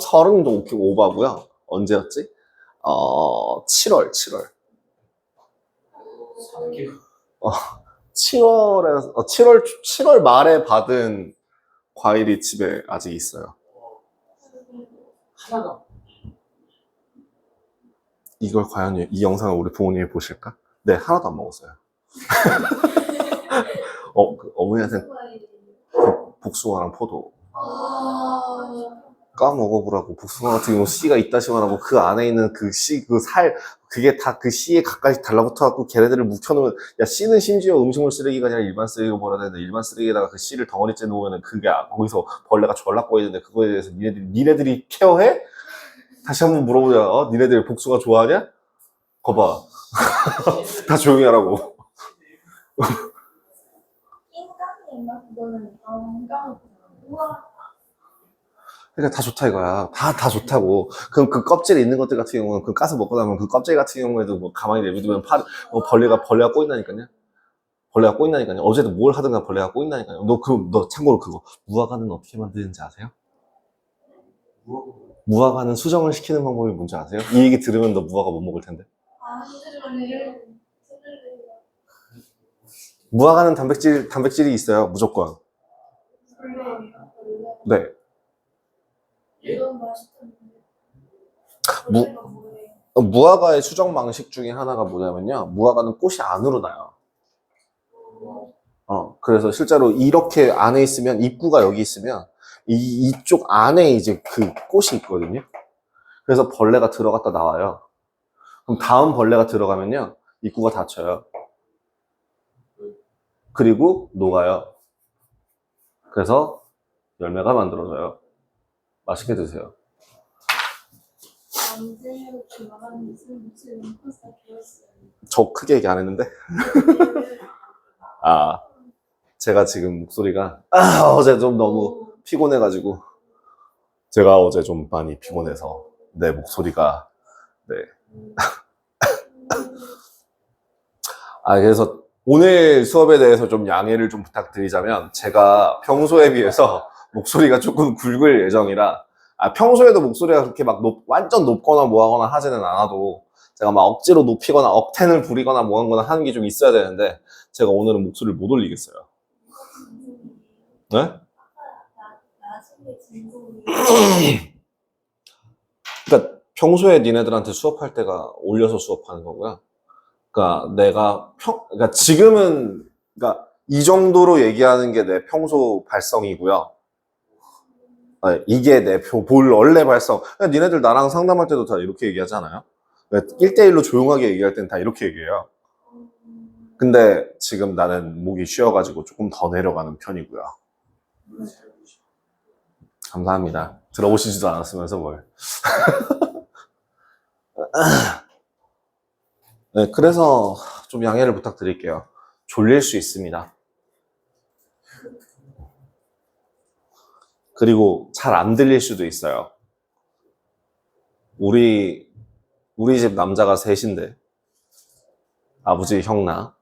서른도 오바고요. 언제였지? 7월. 7월 말에 받은 과일이 집에 아직 있어요. 하나가. 이걸 과연 이 영상을 우리 부모님이 보실까? 네, 하나도 안 먹었어요. 어머니한테 복숭아랑 포도 까먹어보라고. 복숭아 같은 경우 씨가 있다시만 하고 그 안에 있는 그 씨, 그 살, 그게 다 그 씨에 가까이 달라붙어갖고 걔네들을 묵혀놓으면, 야, 씨는 심지어 음식물 쓰레기가 아니라 일반 쓰레기가 버려야 되는데, 일반 쓰레기에다가 그 씨를 덩어리째 놓으면은 그게 거기서 벌레가 졸라 꼬이는데, 그거에 대해서 니네들이 케어해? 다시 한번 물어보자. 니네들 복숭아 좋아하냐? 거봐. 다 조용히 하라고. 인간인가? 그거는 안 까먹고. 그러니까 다 좋다 이거야. 다 좋다고. 그럼 그 껍질에 있는 것들 같은 경우는 그 까서 먹고 나면 그 껍질 같은 경우에도 뭐 가만히 내비두면 벌레가 꼬인다니까요. 벌레가 꼬인다니까요. 어제도 뭘 하든가 벌레가 꼬인다니까요. 너 참고로 그거 무화과는 어떻게 만드는지 아세요? 무화과는 수정을 시키는 방법이 뭔지 아세요? 이 얘기 들으면 너 무화과 못 먹을 텐데. 무화과는 단백질이 있어요. 무조건. 네. 무화과의 수정 방식 중에 하나가 뭐냐면요. 무화과는 꽃이 안으로 나요. 그래서 실제로 이렇게 안에 있으면, 입구가 여기 있으면, 이쪽 안에 이제 그 꽃이 있거든요. 그래서 벌레가 들어갔다 나와요. 그럼 다음 벌레가 들어가면요. 입구가 닫혀요. 그리고 녹아요. 그래서 열매가 만들어져요. 맛있게 드세요. 저 크게 얘기 안 했는데? 제가 지금 목소리가 어제 좀 너무 피곤해가지고, 제가 어제 좀 많이 피곤해서 내 목소리가 그래서 오늘 수업에 대해서 좀 양해를 좀 부탁드리자면, 제가 평소에 비해서 목소리가 조금 굵을 예정이라, 평소에도 목소리가 그렇게 막 완전 높거나 뭐하거나 하지는 않아도, 제가 막 억지로 높이거나 억텐을 부리거나 뭐하거나 하는 게 좀 있어야 되는데, 제가 오늘은 목소리를 못 올리겠어요. 네? 그러니까 평소에 니네들한테 수업할 때가 올려서 수업하는 거고요. 그러니까 그러니까 지금은, 그러니까 이 정도로 얘기하는 게 내 평소 발성이고요. 이게 내 원래 발성. 그러니까 니네들 나랑 상담할 때도 다 이렇게 얘기하잖아요. 1대1로 조용하게 얘기할 땐 다 이렇게 얘기해요. 근데 지금 나는 목이 쉬어가지고 조금 더 내려가는 편이고요. 감사합니다. 들어보시지도 않았으면서 뭘. 네, 그래서 좀 양해를 부탁드릴게요. 졸릴 수 있습니다. 그리고 잘 안 들릴 수도 있어요. 우리 집 남자가 셋인데, 아버지, 형, 나.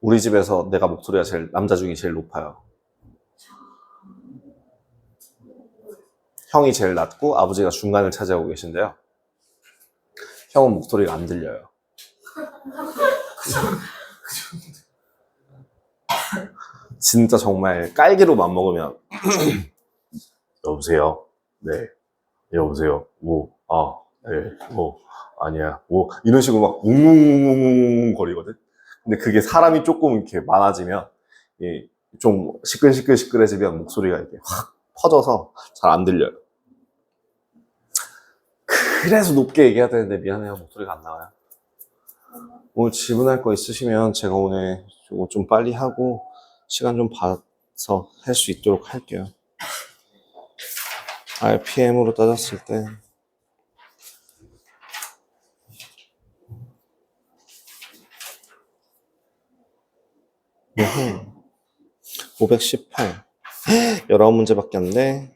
우리 집에서 내가 목소리가 남자 중에 제일 높아요. 형이 제일 낮고 아버지가 중간을 차지하고 계신데요. 형은 목소리가 안 들려요. 진짜 정말 깔기로 맘먹으면 여보세요? 네. 여보세요? 네. 아니야. 이런 식으로 막 웅웅웅웅 거리거든. 근데 그게 사람이 조금 이렇게 많아지면, 좀 시끌시끌시끌해지면 목소리가 이렇게 확 퍼져서 잘 안 들려요. 그래서 높게 얘기해야 되는데 미안해요. 목소리가 안 나와요. 오늘 질문할 거 있으시면 제가 오늘 이거 좀 빨리 하고 시간 좀 봐서 할 수 있도록 할게요. RPM으로 따졌을 때 518 19문제밖에 안 돼.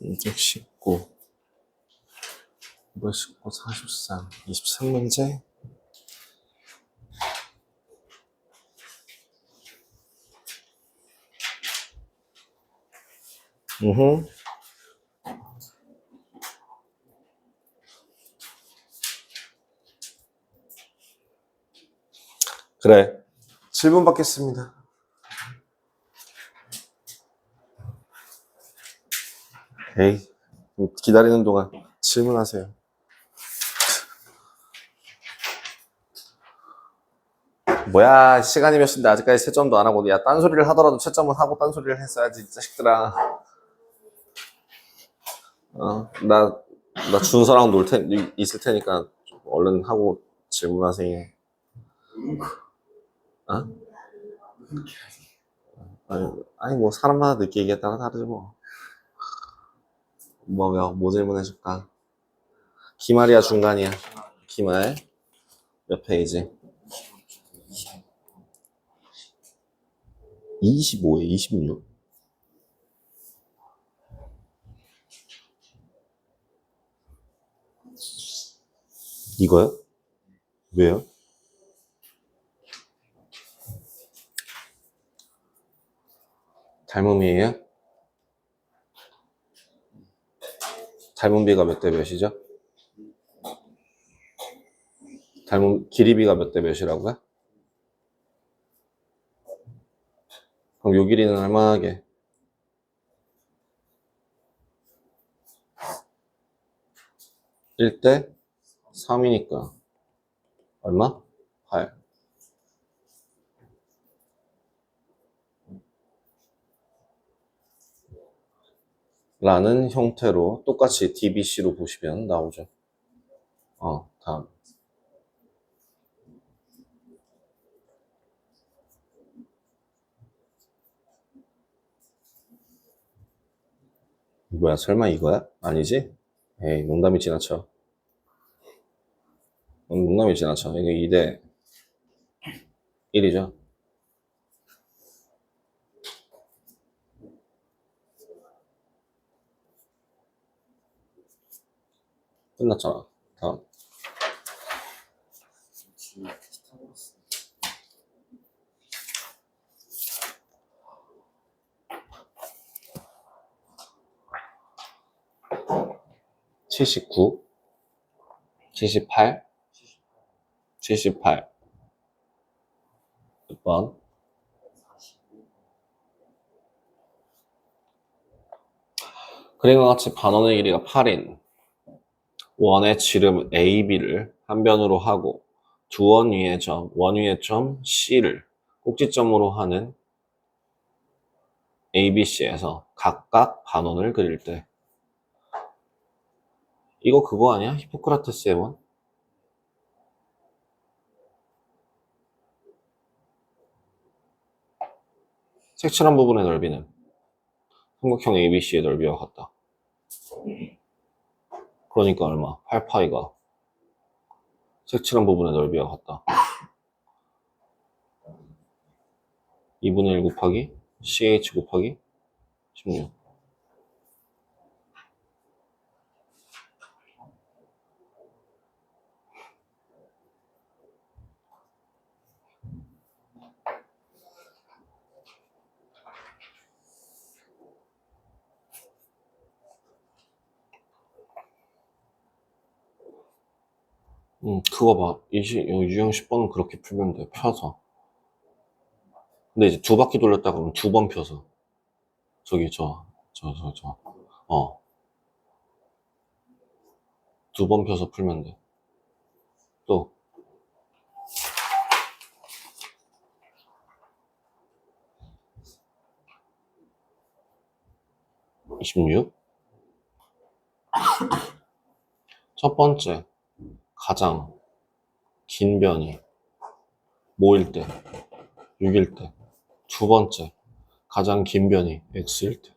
219 519 43 23문제. 음. 그래. 7분 받겠습니다. 에이, 기다리는 동안 질문하세요. 뭐야, 시간이 몇 시인데 아직까지 채점도 안 하고, 야, 딴소리를 하더라도 채점은 하고 딴소리를 했어야지, 이 자식들아. 나 준서랑 있을 테니까 얼른 하고 질문하세요. 어? 아니, 뭐, 사람마다 느끼기에 따라 다르지, 뭐. 뭐 질문해줄까? 기말이야, 중간이야? 기말. 몇 페이지? 25에 26? 이거요? 왜요? 닮음이에요? 닮음비가 몇 대 몇이죠? 길이비가 몇 대 몇이라고요? 그럼 요 길이는 얼마나게? 1대 3이니까 얼마? 8. 라는 형태로 똑같이 DBC로 보시면 나오죠. 다음. 뭐야, 설마 이거야? 아니지? 에이, 농담이 지나쳐. 농담이 지나쳐. 이거 2대 1이죠. 끝났잖아. 다음. (79) 78 78 몇 번? 그림과 같이 반원의 길이가 8인 원의 지름 AB를 한 변으로 하고 두 원 위의 점, 원 위의 점 C를 꼭지점으로 하는 ABC에서 각각 반원을 그릴 때 이거 그거 아니야? 히포크라테스의 원? 색칠한 부분의 넓이는 삼각형 ABC의 넓이와 같다. 그러니까 얼마? 8파이가 색칠한 부분의 넓이와 같다. 2분의 1 곱하기 CH 곱하기 16. 그거 봐. 유형 10번은 그렇게 풀면 돼. 펴서. 근데 이제 두 바퀴 돌렸다 그러면 두 번 펴서. 저기, 두 번 펴서 풀면 돼. 또. 26. 첫 번째, 가장 긴 변이 뭐일 때? 6일 때. 두 번째, 가장 긴 변이 X일 때.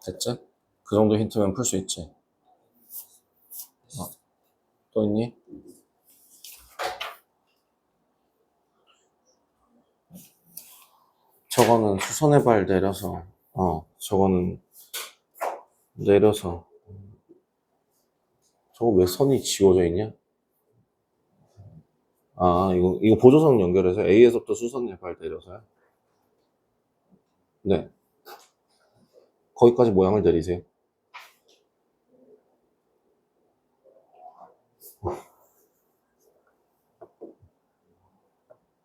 됐지? 그 정도 힌트면 풀 수 있지. 또 있니? 저거는 수선의 발 내려서, 저거는 내려서 저거 왜 선이 지워져 있냐? 아, 이거 보조선 연결해서 A에서부터 수선 네발 내려서요? 네. 거기까지 모양을 내리세요.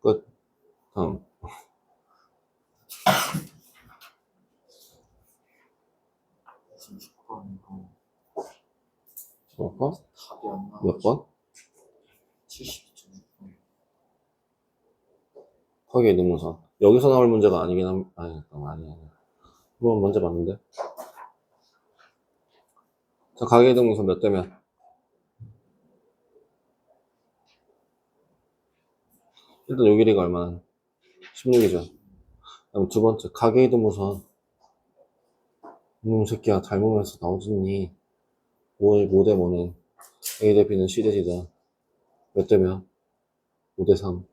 끝. 다음. 몇 번? 답이 안 나와. 몇 번? 72.6번. 거기에 능무선. 여기서 나올 문제가 아니긴 아니. 한번 문제 봤는데. 자, 가계 능무선 몇 대면? 일단 요 길이가 얼마나? 16이죠. 그럼 두 번째, 가계 등무선. 이놈 새끼야, 닮으면서 나오지니. 5대 뭐는 A 대 B는 C 대 D다. 몇 대면? 5대 3.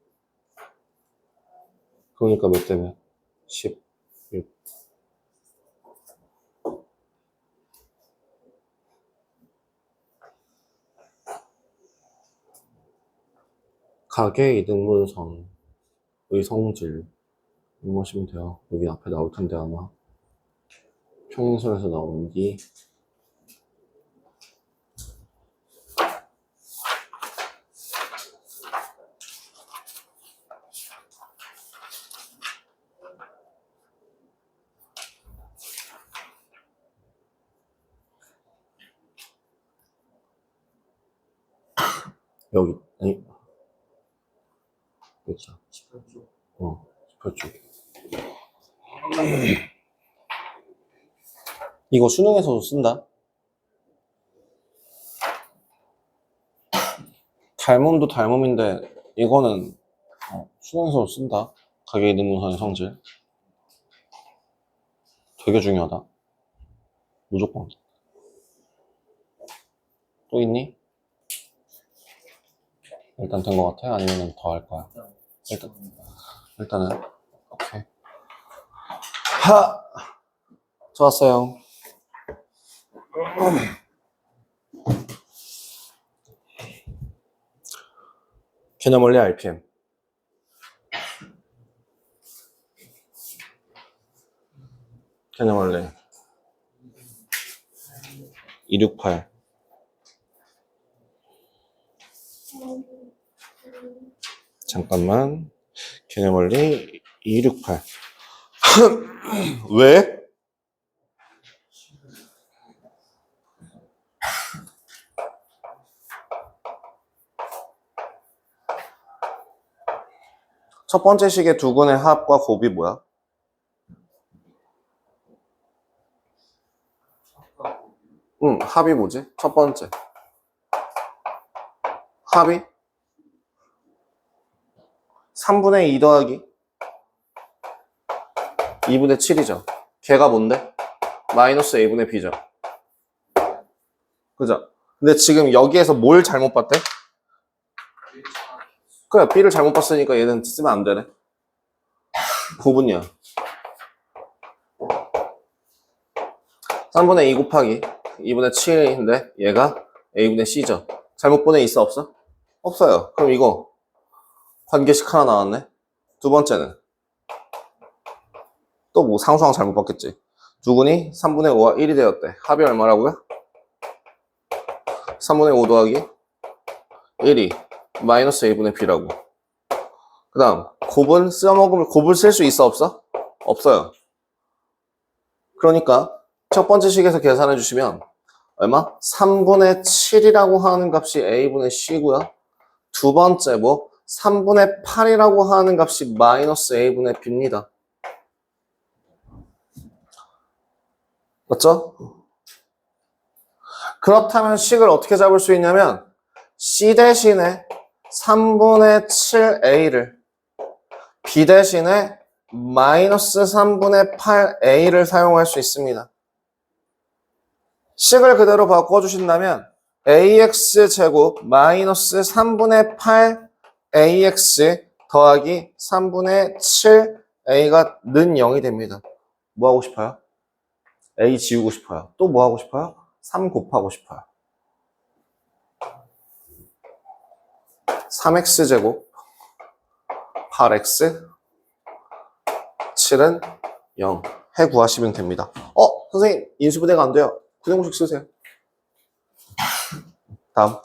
그러니까 몇 대면? 16. 가계 이등분선의 성질 이용하시면 돼요. 여기 앞에 나올 텐데 아마 평행선에서 나오는 게 여기 아니 그렇죠. 18쪽. 18쪽. 이거 수능에서도 쓴다. 닮음도 닮음인데 이거는 수능에서도 쓴다. 가계 이등분선의 성질 되게 중요하다. 무조건. 또 있니? 일단 된 것 같아? 아니면 더 할 거야? 일단은 오케이. 하! 좋았어요. 개념 원리 RPM. 개념 원리 268. 잠깐만. 개념 원리 268. 왜? 첫 번째 식의 두근의 합과 곱이 뭐야? 합이 뭐지? 첫 번째. 합이 3분의 2 더하기 2분의 7이죠. 걔가 뭔데? 마이너스 A분의 B죠. 그죠? 근데 지금 여기에서 뭘 잘못 봤대? 그래, B를 잘못 봤으니까 얘는 쓰면 안 되네. 곱은요. 3분의 2 곱하기 2분의 7인데 얘가 A분의 C죠. 잘못 본 애 있어 없어? 없어요. 그럼 이거 관계식 하나 나왔네. 두 번째는 또 뭐 상수항 잘못 봤겠지. 두근이 3분의 5와 1이 되었대. 합이 얼마라고요? 3분의 5 더하기 1이 마이너스 A분의 B라고. 그 다음 곱은 써먹으면 곱을 쓸 수 있어 없어? 없어요. 그러니까 첫 번째 식에서 계산해 주시면 얼마? 3분의 7이라고 하는 값이 A분의 C고요. 두 번째 뭐 3분의 8이라고 하는 값이 마이너스 A분의 B입니다. 맞죠? 그렇다면 식을 어떻게 잡을 수 있냐면 C 대신에 3분의 7A를 B 대신에 마이너스 3분의 8A를 사용할 수 있습니다. 식을 그대로 바꿔주신다면 AX제곱 마이너스 3분의 8AX 더하기 3분의 7A가 는 0이 됩니다. 뭐 하고 싶어요? A 지우고 싶어요. 또 뭐 하고 싶어요? 3 곱하고 싶어요. 3x제곱 8x 7은 0 해 구하시면 됩니다. 선생님 인수분해가 안 돼요. 구형식 쓰세요. 다음.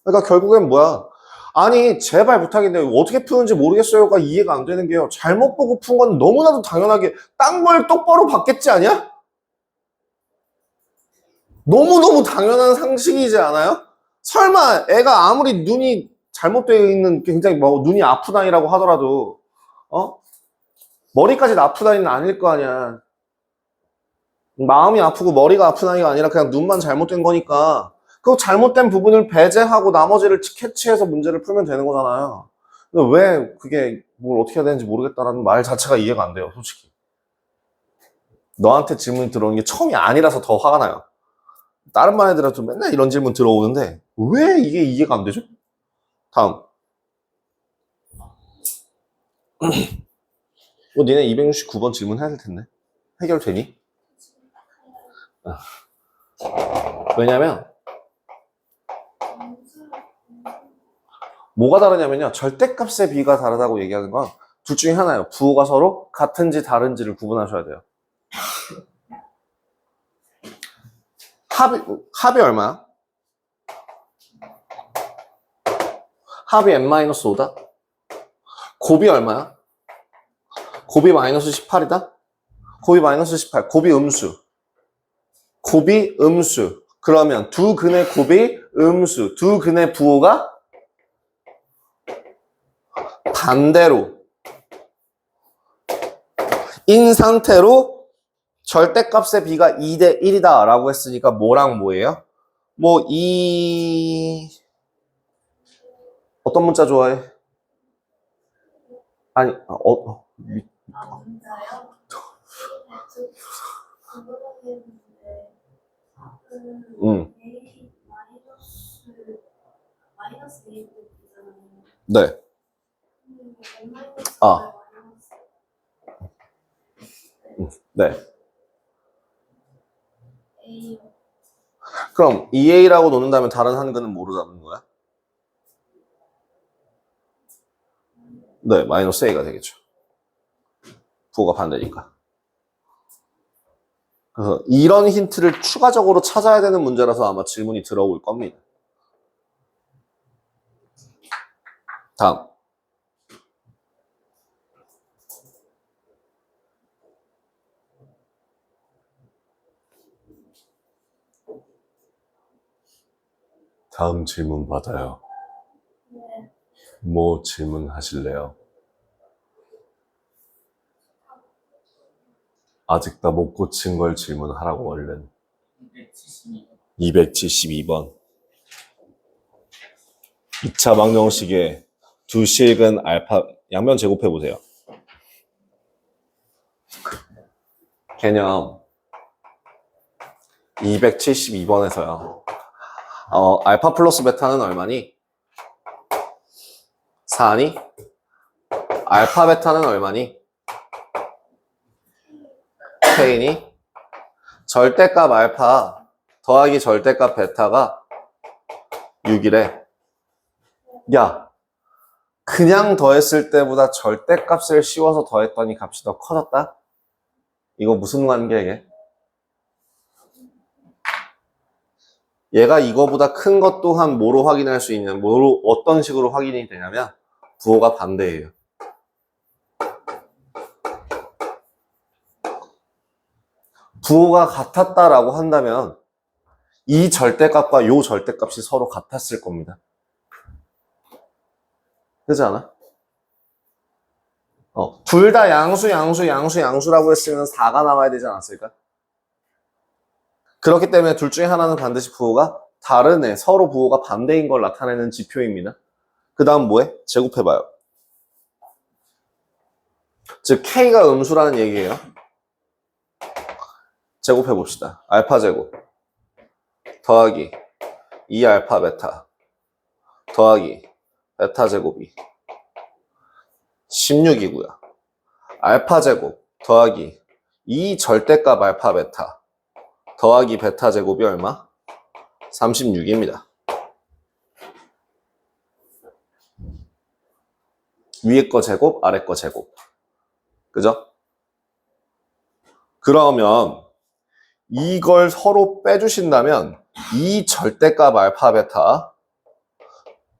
그러니까 결국엔 뭐야? 아니 제발 부탁인데 어떻게 푸는지 모르겠어요가 이해가 안 되는 게요. 잘못 보고 푼 건 너무나도 당연하게 딴 걸 똑바로 봤겠지 아니야? 너무너무 당연한 상식이지 않아요? 설마 애가 아무리 눈이 잘못되어 있는 굉장히 뭐 눈이 아픈 아이라고 하더라도 머리까지 아픈 아이는 아닐 거 아니야. 마음이 아프고 머리가 아픈 아이가 아니라 그냥 눈만 잘못된 거니까 그 잘못된 부분을 배제하고 나머지를 캐치해서 문제를 풀면 되는 거잖아요. 근데 왜 그게 뭘 어떻게 해야 되는지 모르겠다라는 말 자체가 이해가 안 돼요, 솔직히. 너한테 질문이 들어오는 게 처음이 아니라서 더 화가 나요. 다른 반 애들한테 맨날 이런 질문 들어오는데 왜 이게 이해가 안 되죠? 다음. 니네 269번 질문 해야 될 텐데. 해결되니? 왜냐면 뭐가 다르냐면요. 절대값의 비가 다르다고 얘기하는 건 둘 중에 하나예요. 부호가 서로 같은지 다른지를 구분하셔야 돼요. 합이 얼마야? 합이 n-5다? 곱이 얼마야? 곱이 마이너스 18이다? 곱이 마이너스 18. 곱이 음수. 곱이 음수. 그러면 두 근의 곱이 음수. 두 근의 부호가 반대로 인 상태로 절대값의 비가 2대 1이다 라고 했으니까 뭐랑 뭐예요? 어떤 문자 좋아해? 아니, 문자요? 마이너스 네. 네. 그럼 2a라고 놓는다면 다른 한근은 뭐로 잡는 거야? 네, 마이너스 a가 되겠죠. 부호가 반대니까. 그래서 이런 힌트를 추가적으로 찾아야 되는 문제라서 아마 질문이 들어올 겁니다. 다음. 다음 질문 받아요. 네. 뭐 질문하실래요? 아직 다 못 고친 걸 질문하라고 얼른. 272번. 2차 방정식의 두 식은 알파 양면 제곱해 보세요. 개념 272번에서요. 알파 플러스 베타는 얼마니? 4니? 알파 베타는 얼마니? K니? 절대값 알파 더하기 절대값 베타가 6이래. 야, 그냥 더했을 때보다 절대값을 씌워서 더했더니 값이 더 커졌다? 이거 무슨 관계게? 얘가 이거보다 큰 것 또한 뭐로 확인할 수 있냐? 어떤 식으로 확인이 되냐면 부호가 반대예요. 부호가 같았다라고 한다면 이 절대값과 요 절대값이 서로 같았을 겁니다. 그렇지 않아? 둘 다 양수라고 했으면 4가 나와야 되지 않았을까? 그렇기 때문에 둘 중에 하나는 반드시 부호가 다른 서로 부호가 반대인 걸 나타내는 지표입니다. 그 다음 뭐해? 제곱해봐요. 즉 K가 음수라는 얘기예요. 제곱해봅시다. 알파 제곱 더하기 2알파 베타 더하기 베타 제곱이 16이고요. 알파 제곱 더하기 2 절대값 알파 베타 더하기 베타 제곱이 얼마? 36입니다. 위에 거 제곱, 아래 거 제곱. 그죠? 그러면 이걸 서로 빼주신다면 이 절대값 알파 베타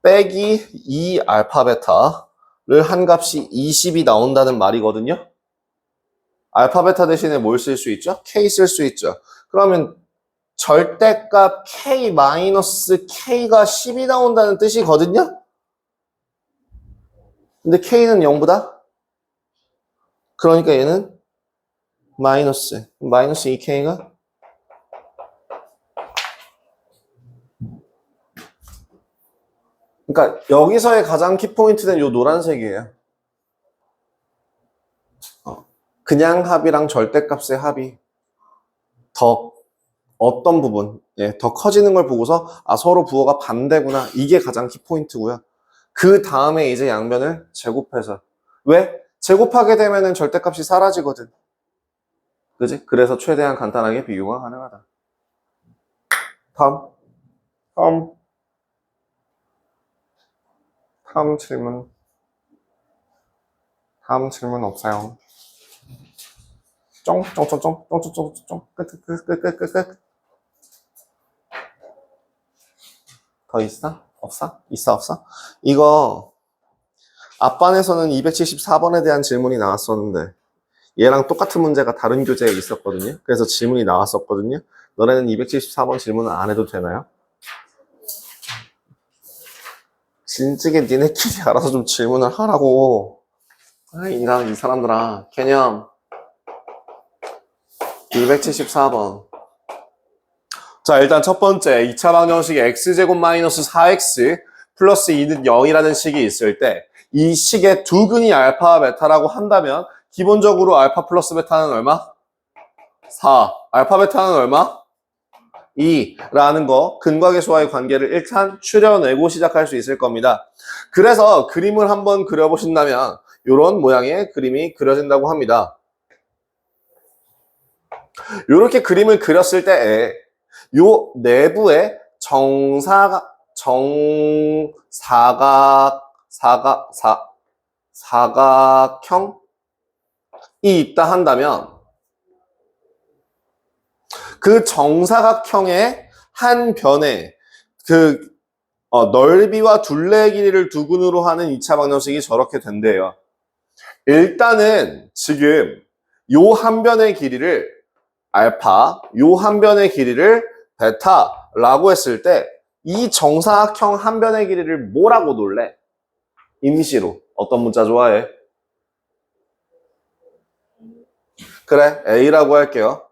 빼기 이 알파 베타를 한 값이 20이 나온다는 말이거든요. 알파 베타 대신에 뭘 쓸 수 있죠? K 쓸 수 있죠. 그러면 절대값 K 마이너스 K가 10이 나온다는 뜻이거든요. 근데 K는 0보다? 그러니까 얘는 마이너스 2K가 그러니까 여기서의 가장 키포인트는 요 노란색이에요. 그냥 합이랑 절대값의 합이 더 어떤 부분, 더 커지는 걸 보고서 아 서로 부호가 반대구나. 이게 가장 키포인트고요. 그 다음에 이제 양변을 제곱해서 왜? 제곱하게 되면은 절대값이 사라지거든. 그지? 그래서 최대한 간단하게 비교가 가능하다. 다음 질문. 다음 질문 없어요. 끝. 더 있어? 없어? 있어, 없어? 이거 앞반에서는 274번에 대한 질문이 나왔었는데 얘랑 똑같은 문제가 다른 교재에 있었거든요. 그래서 질문이 나왔었거든요. 너네는 274번 질문을 안 해도 되나요? 진즉에 니네끼리 알아서 좀 질문을 하라고. 이 사람들아. 개념 274번. 자, 일단 첫 번째 2차 방정식에 x제곱 마이너스 4x 플러스 2는 0이라는 식이 있을 때 이 식의 두 근이 알파와 베타라고 한다면 기본적으로 알파 플러스 베타는 얼마? 4. 알파 베타는 얼마? 2라는 거 근과 계수와의 관계를 일단 추려내고 시작할 수 있을 겁니다. 그래서 그림을 한번 그려보신다면 이런 모양의 그림이 그려진다고 합니다. 이렇게 그림을 그렸을 때 요 내부에 사각형이 있다 한다면 그 정사각형의 한 변에 그 넓이와 둘레의 길이를 두근으로 하는 2차 방정식이 저렇게 된대요. 일단은 지금 요 한 변의 길이를 알파, 요 한 변의 길이를 베타라고 했을 때 이 정사각형 한 변의 길이를 뭐라고 놀래? 임시로. 어떤 문자 좋아해? 그래, A라고 할게요.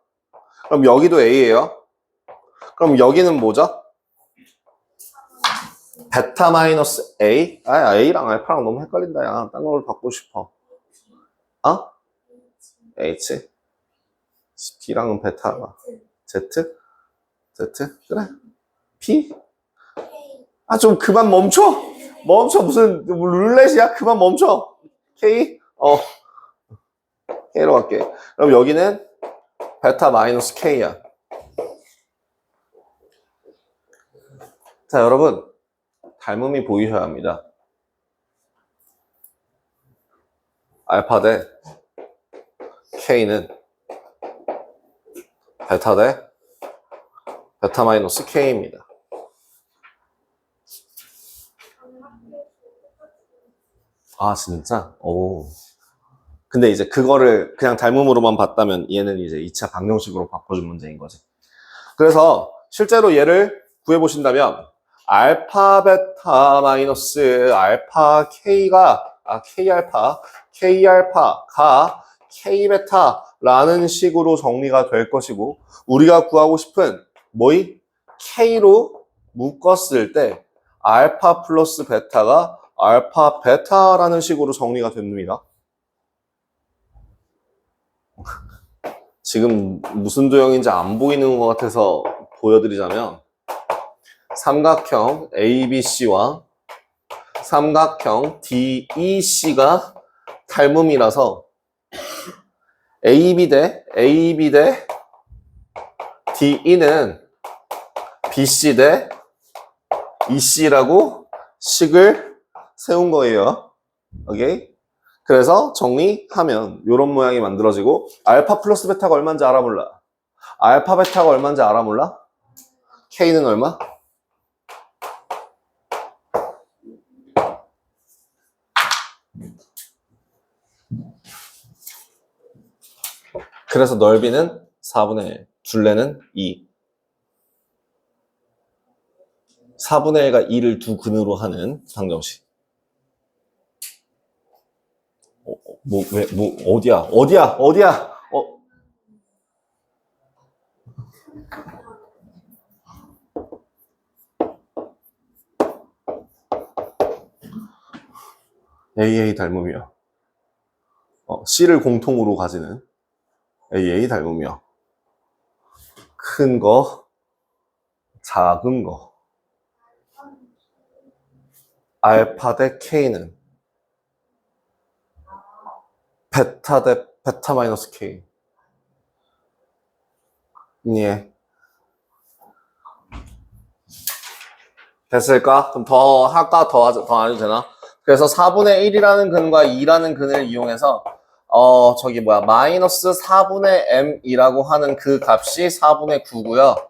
그럼 여기도 A예요. 그럼 여기는 뭐죠? 베타 마이너스 A? A랑 알파랑 너무 헷갈린다. 야. 딴 걸로 바꾸고 싶어. H? B랑은 베타가. Z? 그래. P? 좀 그만 멈춰. 무슨 룰렛이야? 그만 멈춰. K? K로 갈게. 그럼 여기는 베타 마이너스 K야. 자, 여러분. 닮음이 보이셔야 합니다. 알파 대 K는 베타 대 베타 마이너스 K입니다. 진짜? 오. 근데 이제 그거를 그냥 닮음으로만 봤다면 얘는 이제 2차 방정식으로 바꿔준 문제인 거지. 그래서 실제로 얘를 구해보신다면 알파 베타 마이너스 알파 K가 K알파가 K 베타라는 식으로 정리가 될 것이고 우리가 구하고 싶은 K로 묶었을 때 알파 플러스 베타가 알파 베타라는 식으로 정리가 됩니다. 지금 무슨 도형인지 안 보이는 것 같아서 보여드리자면 삼각형 ABC와 삼각형 DEC가 닮음이라서 AB 대 DE는 BC 대 EC라고 식을 세운 거예요. 오케이? 그래서 정리하면 이런 모양이 만들어지고 알파 플러스 베타가 얼마인지 알아 몰라? 알파 베타가 얼마인지 알아 몰라? K는 얼마? 그래서 넓이는 4분의 1, 둘레는 2. 4분의 1과 2를 두 근으로 하는 방정식. 어디야? AA 닮음이요. C를 공통으로 가지는 AA 닮음이요. 큰 거, 작은 거. 알파 대 K는 베타 대 베타 마이너스 K. 이해? 됐을까? 그럼 더 할까? 더 안 해도 되나? 그래서 4분의 1이라는 근과 2라는 근을 이용해서 마이너스 4분의 m이라고 하는 그 값이 4분의 9고요.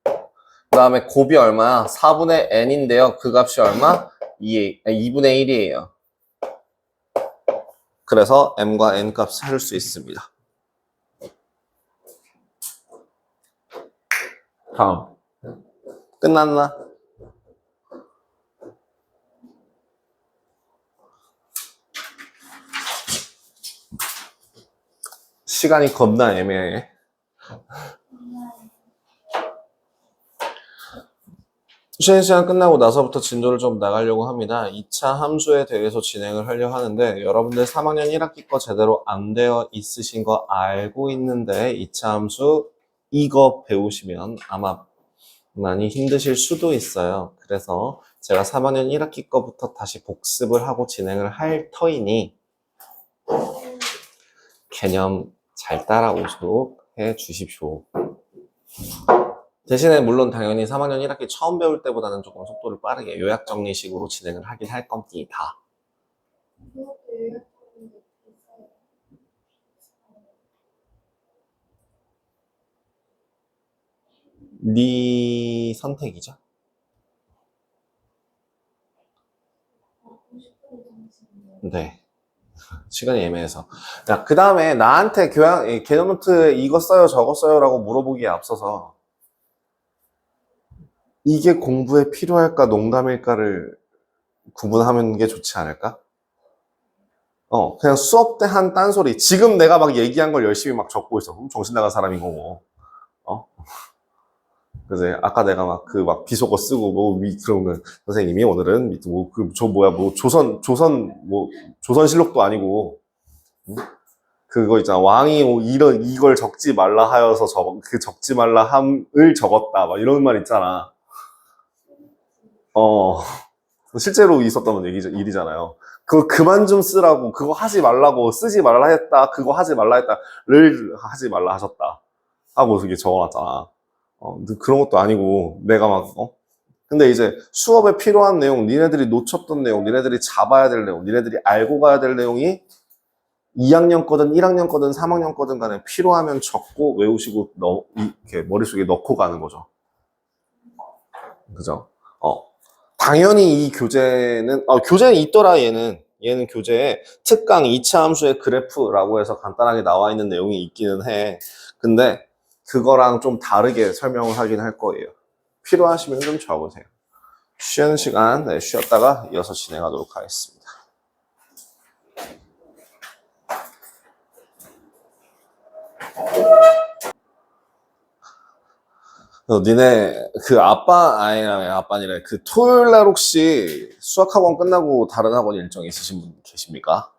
그 다음에 곱이 얼마야? 4분의 n인데요. 그 값이 얼마? 2분의 1이에요. 그래서 m과 n 값 찾을 수 있습니다. 다음. 끝났나? 시간이 겁나 애매해. 쉬는 시간 끝나고 나서부터 진도를 좀 나가려고 합니다. 2차 함수에 대해서 진행을 하려 하는데 여러분들 3학년 1학기 거 제대로 안 되어 있으신 거 알고 있는데 2차 함수 이거 배우시면 아마 많이 힘드실 수도 있어요. 그래서 제가 3학년 1학기 거부터 다시 복습을 하고 진행을 할 터이니 개념 잘 따라오도록 해 주십시오. 대신에 물론 당연히 3학년 1학기 처음 배울 때보다는 조금 속도를 빠르게 요약정리식으로 진행을 하긴 할 겁니다. 네 선택이죠. 네. 시간이 애매해서. 야, 그 다음에 나한테 개념 노트 이거 써요, 저거 써요 라고 물어보기에 앞서서 이게 공부에 필요할까, 농담일까를 구분하는 게 좋지 않을까? 그냥 수업 때 한 딴소리. 지금 내가 막 얘기한 걸 열심히 막 적고 있어. 그럼 정신 나간 사람인 거고. 그래서 아까 내가 막 비속어 쓰고 그러면 선생님이 오늘은 조선실록도 아니고 그거 있잖아. 왕이 이걸 적지 말라 하여서 적지 말라 함을 적었다. 막 이런 말 있잖아. 실제로 있었던 일이잖아요. 그거 그만 좀 쓰라고, 그거 하지 말라고, 쓰지 말라 했다, 그거 하지 말라 했다를 하지 말라 하셨다. 하고 그게 적어놨잖아. 근데 그런 것도 아니고, 내가 근데 이제 수업에 필요한 내용, 니네들이 놓쳤던 내용, 니네들이 잡아야 될 내용, 니네들이 알고 가야 될 내용이 2학년 거든 1학년 거든 3학년 거든 간에 필요하면 적고 외우시고 이렇게 머릿속에 넣고 가는 거죠. 그죠? 당연히 이 교재는 있더라. 얘는 교재에 특강 2차 함수의 그래프라고 해서 간단하게 나와 있는 내용이 있기는 해. 근데 그거랑 좀 다르게 설명을 하긴 할 거예요. 필요하시면 좀 적으세요. 쉬는 시간 쉬었다가 이어서 진행하도록 하겠습니다. 니네 아빠니래. 그 토요일 날 혹시 수학학원 끝나고 다른 학원 일정 있으신 분 계십니까?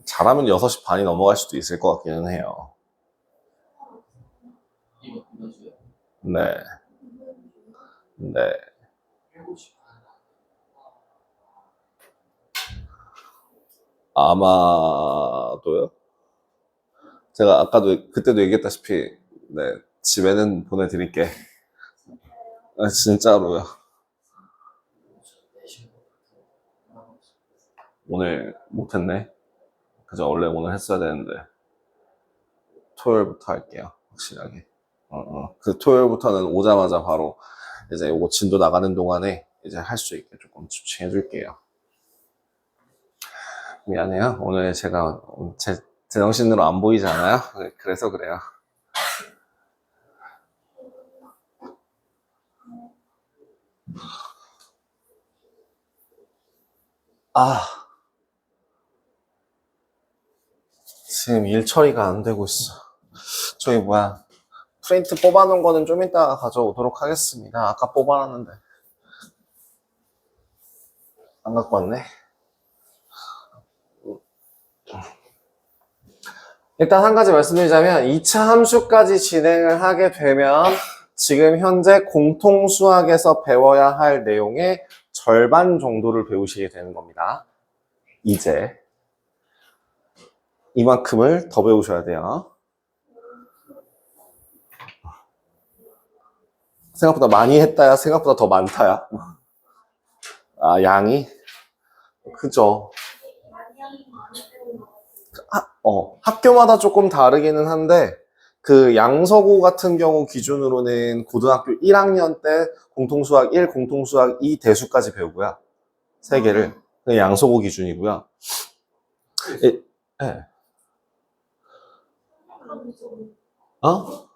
잘하면 6시 반이 넘어갈 수도 있을 것 같기는 해요. 네. 네. 아마도요? 제가 그때도 얘기했다시피, 네, 집에는 보내드릴게. 진짜로요. 오늘 못했네. 그죠? 원래 오늘 했어야 되는데. 토요일부터 할게요. 확실하게. 그 토요일부터는 오자마자 바로 이제 요거 진도 나가는 동안에 이제 할 수 있게 조금 집중해 줄게요. 미안해요. 오늘 제가 제정신으로 안 보이지 않아요? 그래서 그래요. 아, 지금 일 처리가 안 되고 있어. 저기 뭐야, 프린트 뽑아놓은 거는 좀 이따가 가져오도록 하겠습니다. 아까 뽑아놨는데 안 갖고 왔네. 일단 한 가지 말씀드리자면 2차 함수까지 진행을 하게 되면 지금 현재 공통수학에서 배워야 할 내용의 절반 정도를 배우시게 되는 겁니다. 이제 이만큼을 더 배우셔야 돼요. 생각보다 많이 했다야? 생각보다 더 많다야? 아, 양이? 그죠. 학교마다 조금 다르기는 한데, 그 양서고 같은 경우 기준으로는 고등학교 1학년 때 공통수학 1, 공통수학 2 대수까지 배우고요. 3개를. 그 양서고 기준이고요. 예. 어?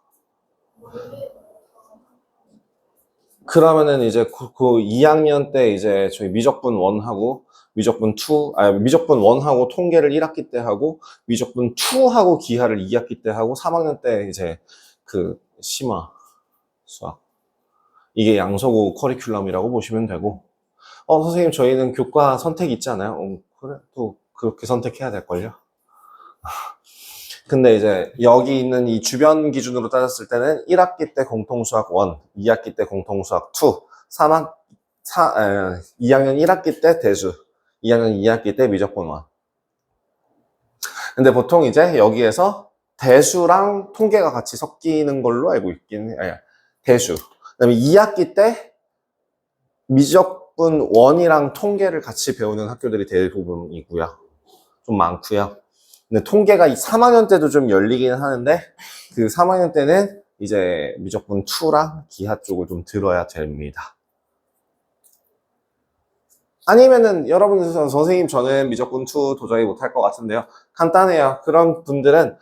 그러면은 이제 그 2학년 때 이제 저희 미적분 1하고 미적분 2, 미적분 1하고 통계를 1학기 때 하고 미적분 2하고 기하를 2학기 때 하고 3학년 때 이제 그 심화 수학. 이게 양서고 커리큘럼이라고 보시면 되고. 선생님 저희는 교과 선택 있지 않아요? 그래, 또 그렇게 선택해야 될걸요? 근데 이제 여기 있는 이 주변 기준으로 따졌을 때는 1학기 때 공통수학 1, 2학기 때 공통수학 2, 2학년 1학기 때 대수, 2학년 2학기 때 미적분 1. 근데 보통 이제 여기에서 대수랑 통계가 같이 섞이는 걸로 알고 있긴 해요. 대수. 그다음에 2학기 때 미적분 1이랑 통계를 같이 배우는 학교들이 대부분이고요. 좀 많고요. 근데 통계가 3학년 때도 좀 열리긴 하는데 그 3학년 때는 이제 미적분 2랑 기하 쪽을 좀 들어야 됩니다. 아니면은 여러분 선생님 저는 미적분 2 도저히 못할 것 같은데요. 간단해요. 그런 분들은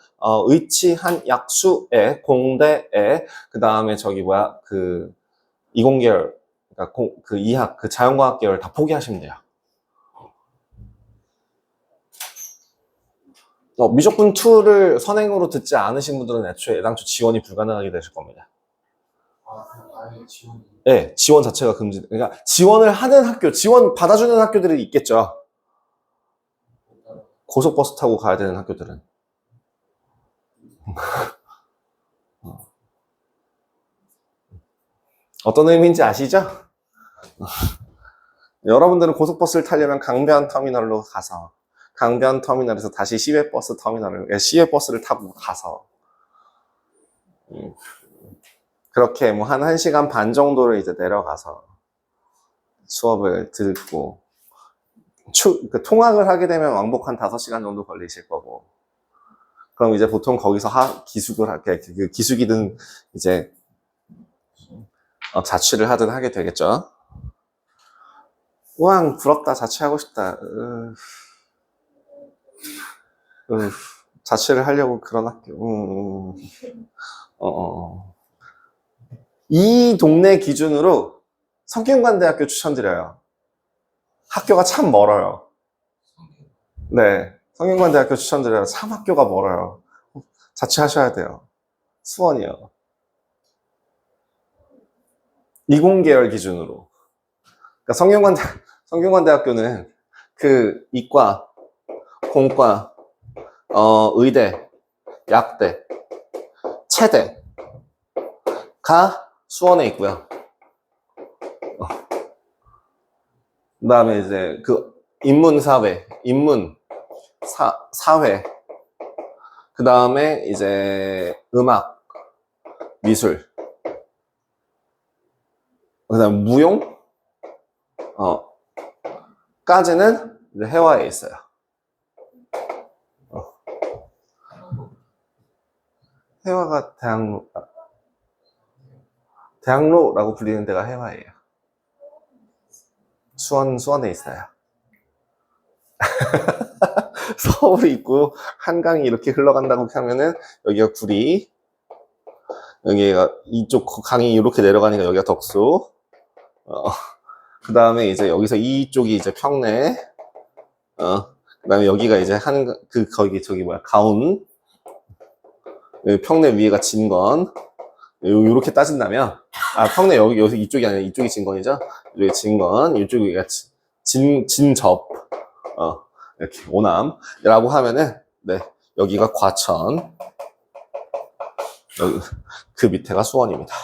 의치한 약수에 공대에 그 다음에 저기 뭐야 그 이공계열 그러니까 그 이학 그 자연과학 계열 다 포기하시면 돼요. 미적분 2를 선행으로 듣지 않으신 분들은 애당초 지원이 불가능하게 되실 겁니다. 아예 지원이. 네, 지원 자체가 금지. 그러니까 지원을 하는 학교, 지원 받아주는 학교들이 있겠죠. 고속버스 타고 가야 되는 학교들은. 어떤 의미인지 아시죠? 여러분들은 고속버스를 타려면 강변 터미널로 가서 강변 터미널에서 다시 시외버스 터미널을 시외버스를 타고 가서 그렇게 뭐 한 1시간 반 정도를 이제 내려가서 수업을 듣고 그 통학을 하게 되면 왕복 한 5시간 정도 걸리실 거고 그럼 이제 보통 거기서 기숙을 할게 그 기숙이든 이제 자취를 하든 하게 되겠죠. 우왕 부럽다 자취하고 싶다. 자취를 하려고 그런 학교. 이 동네 기준으로 성균관대학교 추천드려요. 학교가 참 멀어요. 네, 성균관대학교 추천드려요. 참 학교가 멀어요. 자취하셔야 돼요. 수원이요. 이공계열 기준으로. 그러니까 성균관대학교는 그 이과, 공과, 의대, 약대, 체대가 수원에 있고요. 그 다음에 이제 그 인문사회, 사회, 그 다음에 이제 음악, 미술, 그 다음 무용, 까지는 이제 해화에 있어요. 해화가 대학로라고 불리는 데가 해화예요. 수원에 있어요. 서울이 있고 한강이 이렇게 흘러간다고 하면은 여기가 구리, 여기가 이쪽 강이 이렇게 내려가니까 여기가 덕수, 그 다음에 이제 여기서 이쪽이 이제 평내, 그 다음에 여기가 이제 가운, 여기 평내 위에가 진건, 요렇게 따진다면, 평내 여기서 이쪽이 아니라 이쪽이 진건이죠? 여기 진건, 이쪽이 진접, 이렇게 오남이라고 하면은, 네, 여기가 과천, 여기, 그 밑에가 수원입니다.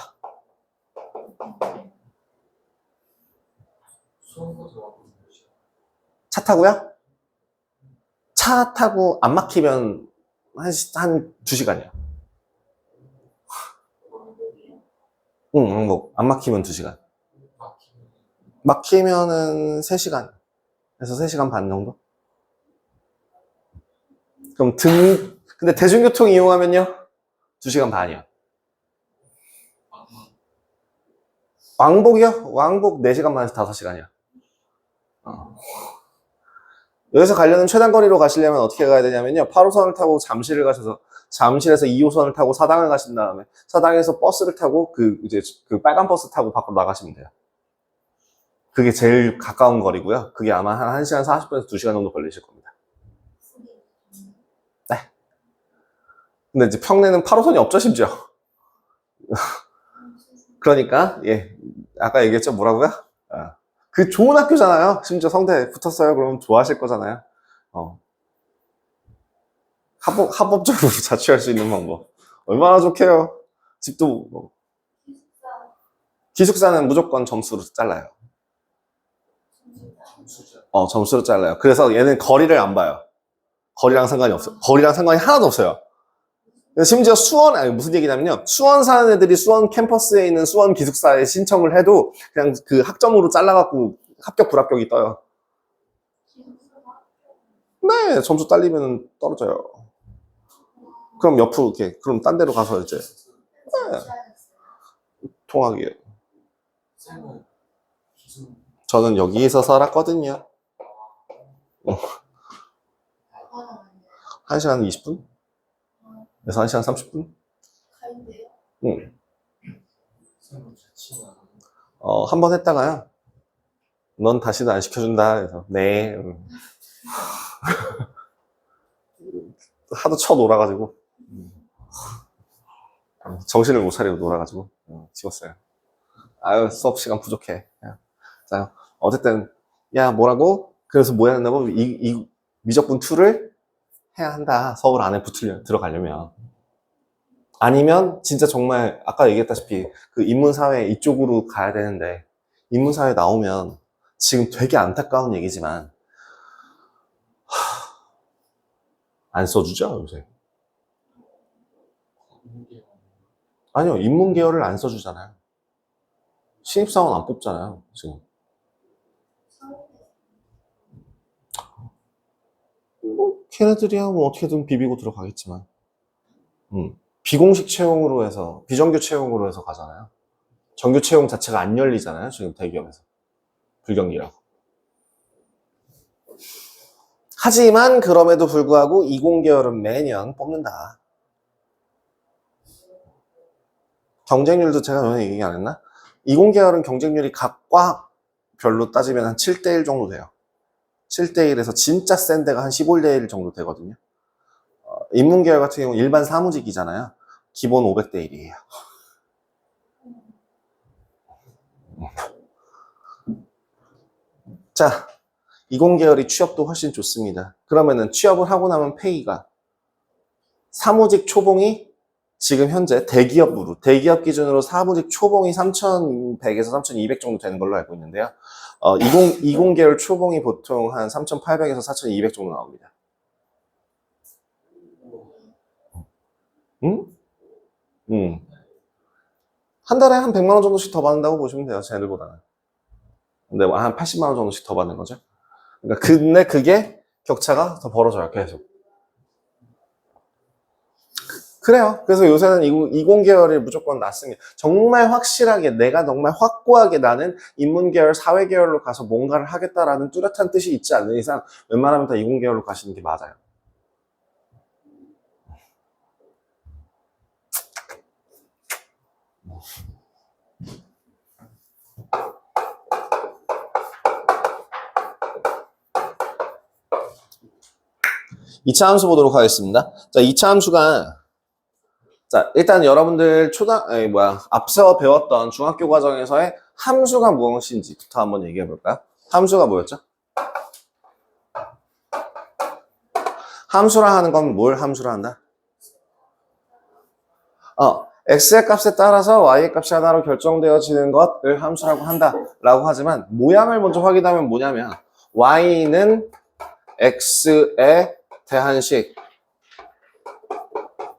차 타고요? 차 타고 안 막히면 한 2시간이요. 응, 뭐, 안 막히면 2시간. 막히면은 3시간. 그래서 3시간 반 정도? 그럼 근데 대중교통 이용하면요? 2시간 반이요. 왕복이요? 왕복 4시간 반에서 5시간이요. 여기서 가려는 최단거리로 가시려면 어떻게 가야 되냐면요. 8호선을 타고 잠실을 가셔서 잠실에서 2호선을 타고 사당을 가신 다음에 사당에서 버스를 타고 그 빨간 버스 타고 밖으로 나가시면 돼요. 그게 제일 가까운 거리고요. 그게 아마 한 1시간 40분에서 2시간 정도 걸리실 겁니다. 네. 근데 이제 평내는 8호선이 없죠, 심지어. 그러니까, 예. 아까 얘기했죠, 뭐라고요? 그 좋은 학교잖아요. 심지어 성대 붙었어요. 그러면 좋아하실 거잖아요. 합법적으로 자취할 수 있는 방법. 얼마나 좋게요. 집도, 기숙사는 무조건 점수로 잘라요. 점수로 잘라요. 그래서 얘는 거리를 안 봐요. 거리랑 상관이 없어요. 거리랑 상관이 하나도 없어요. 심지어 무슨 얘기냐면요. 수원 사는 애들이 수원 캠퍼스에 있는 수원 기숙사에 신청을 해도 그냥 그 학점으로 잘라갖고 합격, 불합격이 떠요. 네, 점수 딸리면 떨어져요. 그럼 옆으로 이렇게, 그럼 딴 데로 가서 이제, 네, 통학이에요. 저는 여기서 살았거든요. 1시간 20분? 그래서 1시간 30분? 응. 한 번 했다가요. 넌 다시는 안 시켜준다. 그래서, 네. 하도 쳐놀아가지고. 정신을 못 차리고 놀아가지고. 지웠어요. 아유, 수업 시간 부족해. 자, 어쨌든, 야, 뭐라고? 그래서 뭐 해야 된다고? 이 미적분 2를 해야 한다. 서울 안에 들어가려면. 아니면, 진짜 정말, 아까 얘기했다시피, 그 인문사회 이쪽으로 가야 되는데, 인문사회 나오면, 지금 되게 안타까운 얘기지만, 안 써주죠, 요새? 아니요, 인문계열을 안 써주잖아요. 신입사원 안 뽑잖아요, 지금. 걔네들이야 뭐 어떻게든 비비고 들어가겠지만. 비공식 채용으로 해서, 비정규 채용으로 해서 가잖아요. 정규 채용 자체가 안 열리잖아요, 지금 대기업에서. 불경기라고. 하지만 그럼에도 불구하고 이공계열은 매년 뽑는다. 경쟁률도 제가 전에 얘기 안 했나? 이공계열은 경쟁률이 각 과별로 따지면 한 7대1 정도 돼요. 7대1에서 진짜 센 데가 한 15대1 정도 되거든요. 인문계열 같은 경우는 일반 사무직이잖아요. 기본 500대1이에요. 자, 이공계열이 취업도 훨씬 좋습니다. 그러면은 취업을 하고 나면 페이가 사무직 초봉이 지금 현재 대기업 기준으로 사무직 초봉이 3,100에서 3,200 정도 되는 걸로 알고 있는데요. 이공계열 초봉이 보통 한 3,800에서 4,200 정도 나옵니다. 한 달에 한 100만 원 정도씩 더 받는다고 보시면 돼요, 쟤들보다는. 근데 한 80만 원 정도씩 더 받는 거죠. 그러니까 근데 그게 격차가 더 벌어져요, 계속. 그래요. 그래서 요새는 이공계열이 무조건 낫습니다. 정말 확실하게 내가 정말 확고하게 나는 인문계열, 사회계열로 가서 뭔가를 하겠다라는 뚜렷한 뜻이 있지 않는 이상 웬만하면 다 이공계열로 가시는 게 맞아요. 이차 함수 보도록 하겠습니다. 자, 2차 함수가 자, 일단 여러분들 앞서 배웠던 중학교 과정에서의 함수가 무엇인지부터 한번 얘기해 볼까요? 함수가 뭐였죠? 함수라 하는 건 뭘 함수라 한다? x의 값에 따라서 y의 값이 하나로 결정되어지는 것을 함수라고 한다라고 하지만 모양을 먼저 확인하면 뭐냐면 y는 x에 대한 식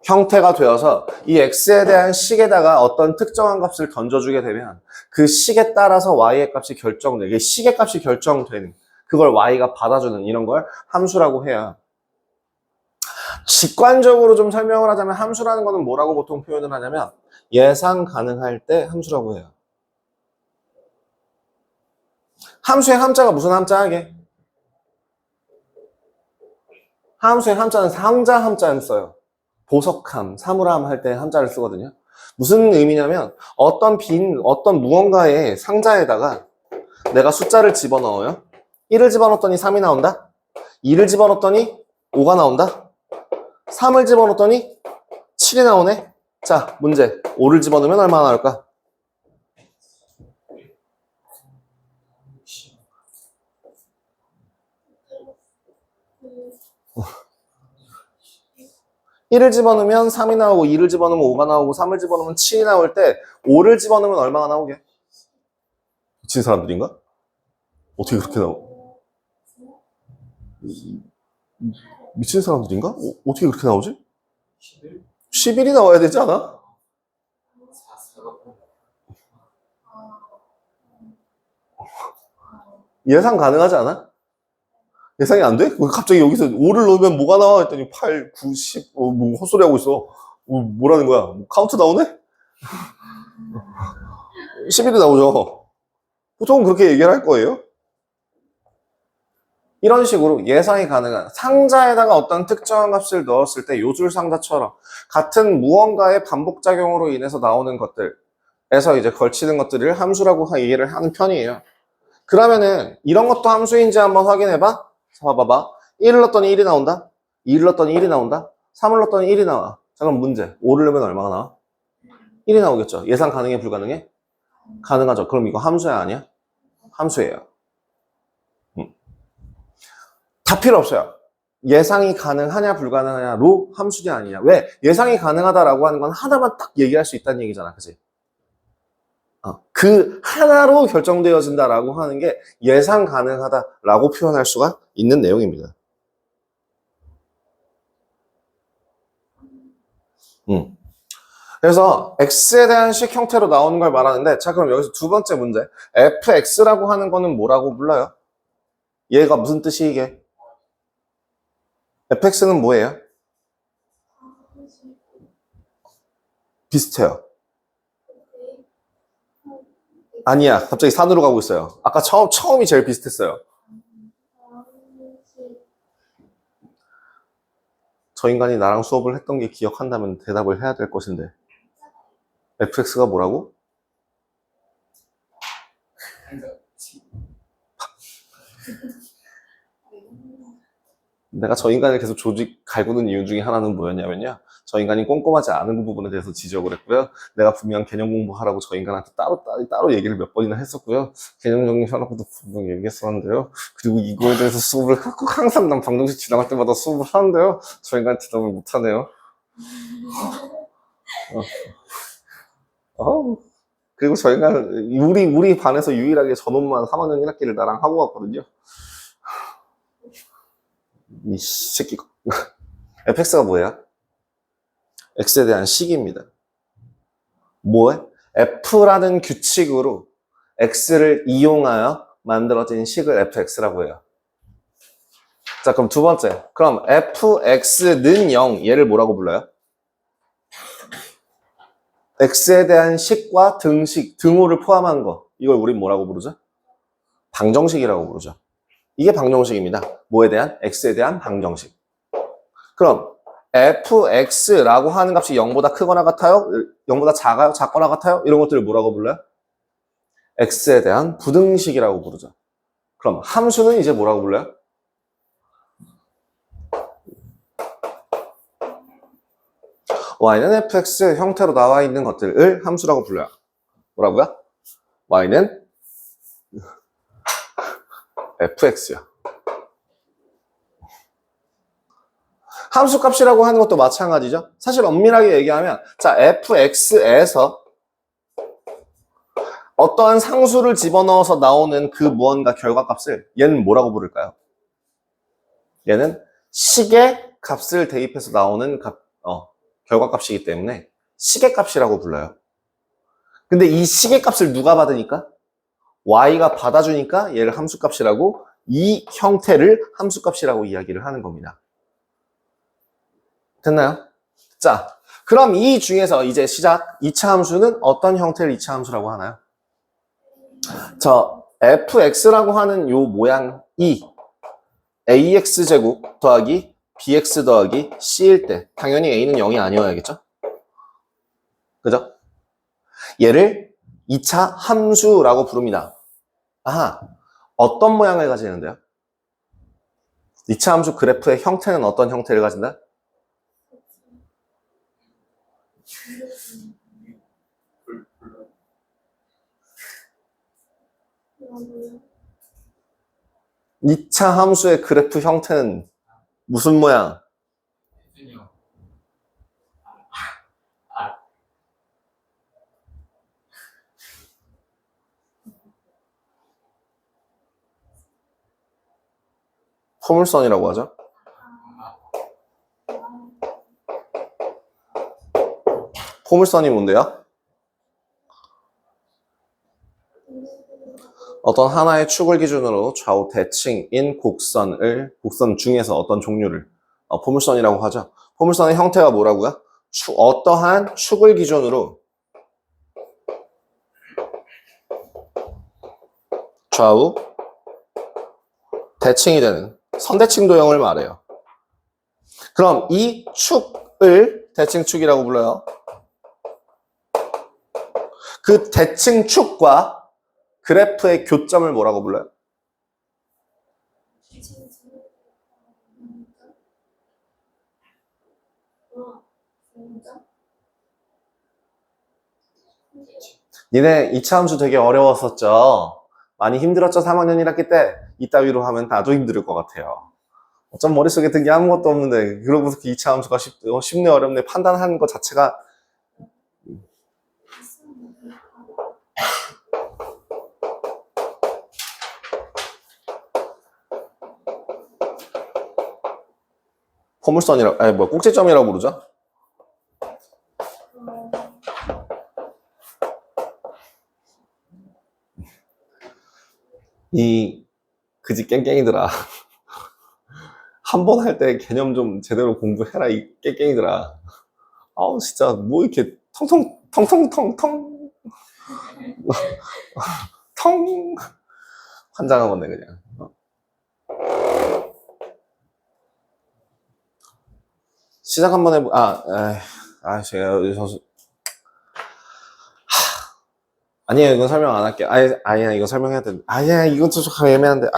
형태가 되어서 이 x에 대한 식에다가 어떤 특정한 값을 던져주게 되면 그 식에 따라서 y의 값이 결정돼. 식의 값이 결정되는 그걸 y가 받아주는 이런 걸 함수라고 해요. 직관적으로 좀 설명을 하자면 함수라는 거는 뭐라고 보통 표현을 하냐면 예상 가능할 때 함수라고 해요. 함수의 함자가 무슨 함자하게? 함수의 함자는 상자 함자는 써요. 보석함, 사물함 할 때 함자를 쓰거든요. 무슨 의미냐면 어떤 무언가의 상자에다가 내가 숫자를 집어넣어요. 1을 집어넣었더니 3이 나온다. 2를 집어넣었더니 5가 나온다. 3을 집어넣었더니 7이 나오네. 자, 문제. 5를 집어넣으면 얼마나 나올까? 1을 집어넣으면 3이 나오고 2를 집어넣으면 5가 나오고 3을 집어넣으면 7이 나올 때 5를 집어넣으면 얼마가 나오게? 미친 사람들인가? 어떻게 그렇게 나오? 미친 사람들인가? 어떻게 그렇게 나오지? 11이 나와야 되지 않아? 예상 가능하지 않아? 예상이 안 돼? 갑자기 여기서 5를 넣으면 뭐가 나와? 했더니 8, 9, 10, 뭐 헛소리 하고 있어. 뭐라는 거야? 카운트 나오네? 11이 나오죠. 보통은 그렇게 얘기를 할 거예요. 이런 식으로 예상이 가능한 상자에다가 어떤 특정한 값을 넣었을 때 요줄 상자처럼 같은 무언가의 반복작용으로 인해서 나오는 것들에서 이제 걸치는 것들을 함수라고 얘기를 하는 편이에요. 그러면은 이런 것도 함수인지 한번 확인해봐. 봐봐봐. 1을 넣었더니 1이 나온다. 2를 넣었더니 1이 나온다. 3을 넣었더니 1이 나와. 자, 그럼 문제. 5를 넣으면 얼마가 나와? 1이 나오겠죠. 예상 가능해, 불가능해? 가능하죠. 그럼 이거 함수야, 아니야? 함수예요. 다 필요 없어요. 예상이 가능하냐, 불가능하냐로 함수냐, 아니냐. 왜? 예상이 가능하다라고 하는 건 하나만 딱 얘기할 수 있다는 얘기잖아. 그치? 그 하나로 결정되어진다라고 하는 게 예상 가능하다라고 표현할 수가 있는 내용입니다. 그래서 x에 대한 식 형태로 나오는 걸 말하는데, 자, 그럼 여기서 두 번째 문제. fx라고 하는 거는 뭐라고 불러요? 얘가 무슨 뜻이 이게? fx는 뭐예요? 비슷해요. 아니야. 갑자기 산으로 가고 있어요. 아까 처음이 제일 비슷했어요. 저 인간이 나랑 수업을 했던 게 기억한다면 대답을 해야 될 것인데. fx가 뭐라고? 내가 저 인간을 계속 조직 갈구는 이유 중에 하나는 뭐였냐면요. 저 인간이 꼼꼼하지 않은 부분에 대해서 지적을 했고요. 내가 분명 개념 공부하라고 저 인간한테 따로 얘기를 몇 번이나 했었고요. 개념 정리하라고도 분명 얘기했었는데요. 그리고 이거에 대해서 수업을 항상 난 방정식 지나갈 때마다 수업을 하는데요. 저 인간 대답을 못하네요. 그리고 저 인간 우리 반에서 유일하게 저놈만 3학년 1학기를 나랑 하고 갔거든요. 이 새끼가. fx가 뭐예요? x에 대한 식입니다. 뭐에? f라는 규칙으로 x를 이용하여 만들어진 식을 fx라고 해요. 자, 그럼 두 번째. 그럼 fx는 0, 얘를 뭐라고 불러요? x에 대한 식과 등식, 등호를 포함한 거. 이걸 우린 뭐라고 부르죠? 방정식이라고 부르죠. 이게 방정식입니다. 뭐에 대한? x에 대한 방정식. 그럼 fx라고 하는 값이 0보다 크거나 같아요? 0보다 작아요? 작거나 같아요? 이런 것들을 뭐라고 불러요? x에 대한 부등식이라고 부르죠. 그럼 함수는 이제 뭐라고 불러요? y는 fx 형태로 나와 있는 것들을 함수라고 불러요. 뭐라고요? y는 fx요. 함수값이라고 하는 것도 마찬가지죠. 사실 엄밀하게 얘기하면 자 fx에서 어떠한 상수를 집어넣어서 나오는 그 무언가 결과값을 얘는 뭐라고 부를까요? 얘는 식의 값을 대입해서 나오는 결과값이기 때문에 식의 값이라고 불러요. 근데 이 식의 값을 누가 받으니까? y가 받아주니까 얘를 함수값이라고, 이 형태를 함수값이라고 이야기를 하는 겁니다. 됐나요? 자, 그럼 이 중에서 이제 시작. 2차 함수는 어떤 형태를 2차 함수라고 하나요? 저 fx라고 하는 요 모양이 ax제곱 더하기 bx 더하기 c일 때 당연히 a는 0이 아니어야겠죠? 그죠? 얘를 2차 함수라고 부릅니다. 아하, 어떤 모양을 가지는데요? 2차 함수 그래프의 형태는 어떤 형태를 가진다? 2차 함수의 그래프 형태는 무슨 모양? 혜준이요. 포물선이라고 하죠. 포물선이 뭔데요? 어떤 하나의 축을 기준으로 좌우 대칭인 곡선 중에서 어떤 종류를 포물선이라고 하죠. 포물선의 형태가 뭐라고요? 어떠한 축을 기준으로 좌우 대칭이 되는 선대칭 도형을 말해요. 그럼 이 축을 대칭축이라고 불러요. 그 대칭축과 그래프의 교점을 뭐라고 불러요? 니네 2차 함수 되게 어려웠었죠? 많이 힘들었죠? 3학년 1학기 때? 이따위로 하면 나도 힘들 것 같아요. 어쩜 머릿속에 든 게 아무것도 없는데 그러고서 2차 함수가 쉽네 어렵네 판단하는 것 자체가 포물선이라고, 아니 뭐 꼭지점이라고 부르죠? 이 그지 깽깽이들아. 한 번 할 때 개념 좀 제대로 공부해라 이 깽깽이들아. 아우 진짜 뭐 이렇게 텅텅텅텅텅 텅 환장한 건데 그냥. 시작 한번 해보. 제가 선수. 아니에요, 이건 설명 안 할게요. 아니야, 이거 설명해야 돼. 아니야, 이건 좀 애매한데.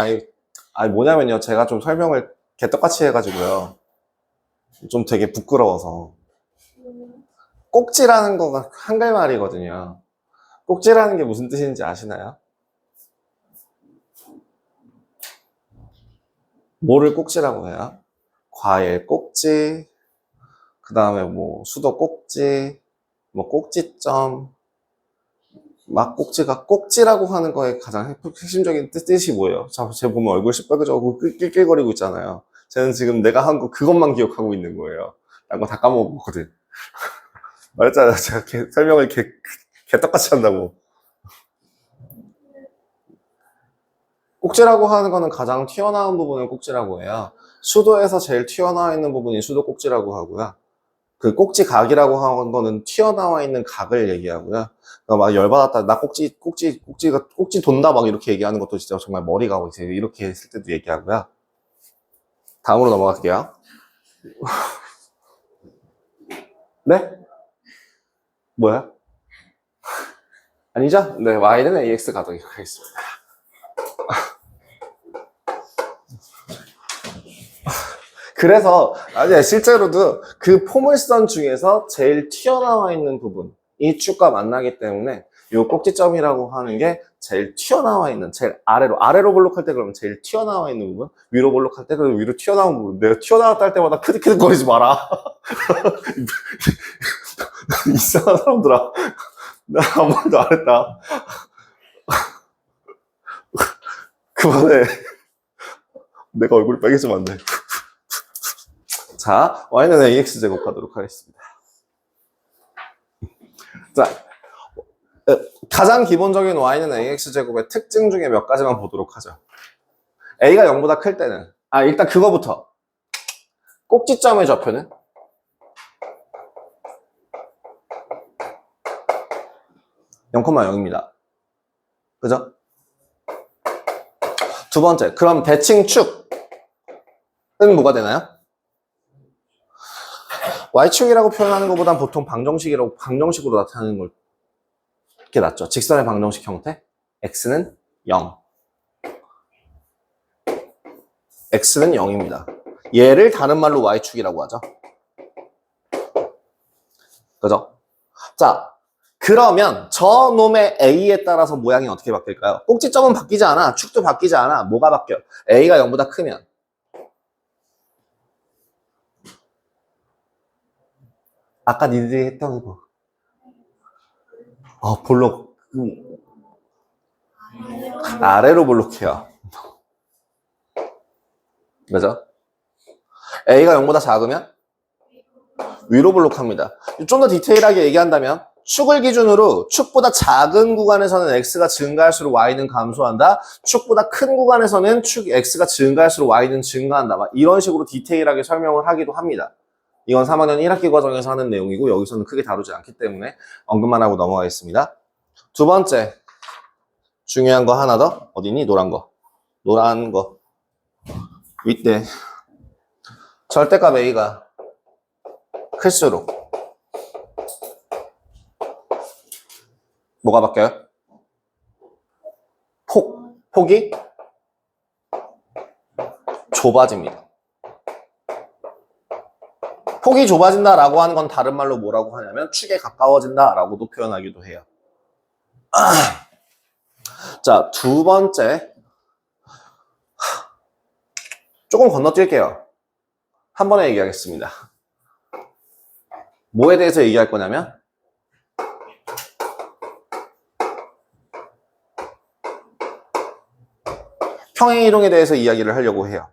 뭐냐면요, 제가 좀 설명을 개떡같이 해가지고요. 좀 되게 부끄러워서. 꼭지라는 거가 한글말이거든요. 꼭지라는 게 무슨 뜻인지 아시나요? 뭐를 꼭지라고 해요? 과일 꼭지, 그 다음에 뭐 수도 꼭지, 뭐 꼭지점, 막 꼭지가 꼭지라고 하는 거에 가장 핵심적인 뜻이 뭐예요? 제 보면 얼굴 시뻘겋고 낄낄거리고 있잖아요. 쟤는 지금 내가 한 거 그것만 기억하고 있는 거예요. 딴 거 다 까먹었거든. 말했잖아요. 제가 설명을 개떡같이 한다고. 꼭지라고 하는 거는 가장 튀어나온 부분을 꼭지라고 해요. 수도에서 제일 튀어나와 있는 부분이 수도 꼭지라고 하고요. 그 꼭지 각이라고 하는 거는 튀어나와 있는 각을 얘기하고요. 그러니까 막 열받았다, 나 꼭지 돈다 막 이렇게 얘기하는 것도 진짜 정말 머리가 이제 이렇게 했을 때도 얘기하고요. 다음으로 넘어갈게요. 네? 뭐야? 아니죠? 네, y는 ax 가도록 하겠습니다. 그래서 아니 실제로도 그 포물선 중에서 제일 튀어나와 있는 부분 이 축과 만나기 때문에 이 꼭지점이라고 하는 게 제일 튀어나와 있는 제일 아래로 볼록할 때 그러면 제일 튀어나와 있는 부분, 위로 볼록할 때 그러면 위로 튀어나온 부분. 내가 튀어나왔다 할 때마다 크득크득거리지 마라. 이상한 사람들아. 나 아무 말도 안 했다. 그만해. 내가 얼굴이 빨개지면 안 돼. 자, y는 ax 제곱하도록 하겠습니다. 자, 가장 기본적인 y는 ax 제곱의 특징 중에 몇 가지만 보도록 하죠. a가 0보다 클 때는 일단 그거부터 꼭지점의 좌표는 (0,0입니다) 그죠? 두 번째, 그럼 대칭 축은 뭐가 되나요? y축이라고 표현하는 것보단 보통 방정식으로 나타내는 걸 이렇게 낫죠. 직선의 방정식 형태. x는 0. x는 0입니다. 얘를 다른 말로 y축이라고 하죠. 그죠? 자, 그러면 저 놈의 a에 따라서 모양이 어떻게 바뀔까요? 꼭지점은 바뀌지 않아. 축도 바뀌지 않아. 뭐가 바뀌어? a가 0보다 크면 아까 니들이 했던 거. 볼록. 아래로 볼록해요. 그죠? A가 0보다 작으면 위로 볼록합니다. 좀 더 디테일하게 얘기한다면 축을 기준으로 축보다 작은 구간에서는 X가 증가할수록 Y는 감소한다. 축보다 큰 구간에서는 X가 증가할수록 Y는 증가한다. 막 이런 식으로 디테일하게 설명을 하기도 합니다. 이건 3학년 1학기 과정에서 하는 내용이고 여기서는 크게 다루지 않기 때문에 언급만 하고 넘어가겠습니다. 두 번째 중요한 거 하나 더. 어디니? 노란 거. 윗대. 절대값 A가 클수록 뭐가 바뀌어요? 폭이 좁아집니다. 폭이 좁아진다라고 하는 건 다른 말로 뭐라고 하냐면 축에 가까워진다라고도 표현하기도 해요. 자, 두 번째. 조금 건너뛸게요. 한 번에 얘기하겠습니다. 뭐에 대해서 얘기할 거냐면 평행이동에 대해서 이야기를 하려고 해요.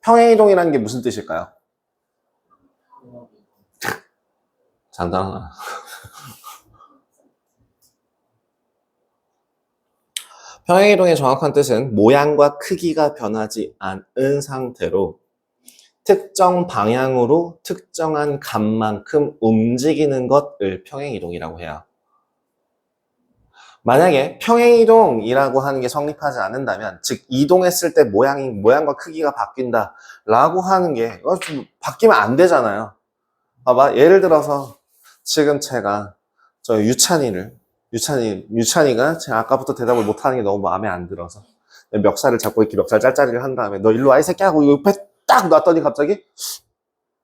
평행이동이라는 게 무슨 뜻일까요? 잔잔하나. 평행이동의 정확한 뜻은 모양과 크기가 변하지 않은 상태로 특정 방향으로 특정한 값만큼 움직이는 것을 평행이동이라고 해요. 만약에 평행이동이라고 하는 게 성립하지 않는다면, 즉 이동했을 때 모양과 크기가 바뀐다 라고 하는 게 좀 바뀌면 안 되잖아요. 봐봐, 예를 들어서 지금 제가 저 유찬이가 제가 아까부터 대답을 못하는 게 너무 마음에 안 들어서 멱살을 잡고 이렇게 멱살 짤짤이를 한 다음에 너 일로 와 이 새끼 하고 옆에 딱 놨더니 갑자기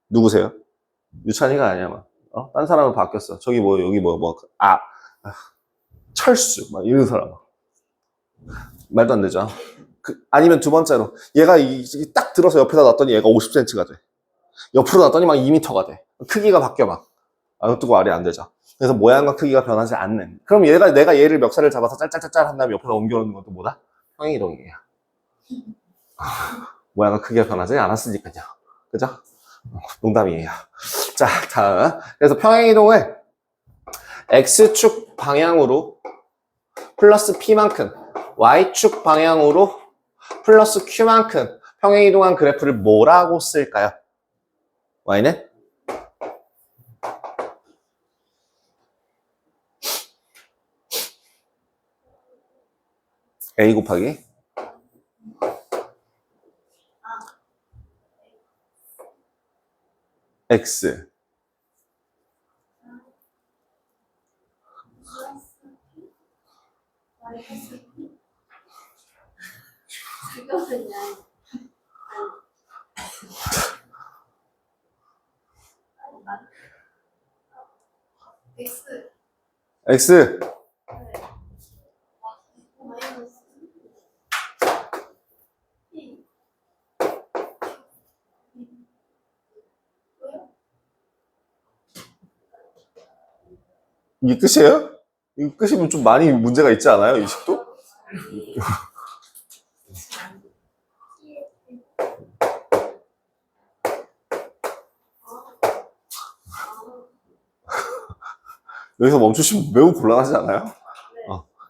누구세요? 유찬이가 아니야 막. 딴 사람으로 바뀌었어. 저기 뭐 여기 철수 막 이런 사람. 말도 안 되죠. 아니면 두 번째로 얘가 딱 들어서 옆에다 놨더니 얘가 50cm가 돼. 옆으로 놨더니 막 2m가 돼. 크기가 바뀌어 막. 이것도 말이 안 되죠. 그래서 모양과 크기가 변하지 않는. 그럼 내가 얘를 멱살을 잡아서 짤짤짤짤 한 다음에 옆으로 옮겨놓는 것도 뭐다? 평행이동이에요. 모양과 크기가 변하지 않았으니까요. 그죠? 농담이에요. 자, 다음. 그래서 평행이동을 X축 방향으로 플러스 P만큼 Y축 방향으로 플러스 q만큼 평행이동한 그래프를 뭐라고 쓸까요? y는? a 곱하기 x 이거는요. X. x 마이너스 P. 왜요? 이게 끝이에요? 이거 끝이면 좀 많이 문제가 있지 않아요? 이 식도? 여기서 멈추시면 매우 곤란하지 않아요?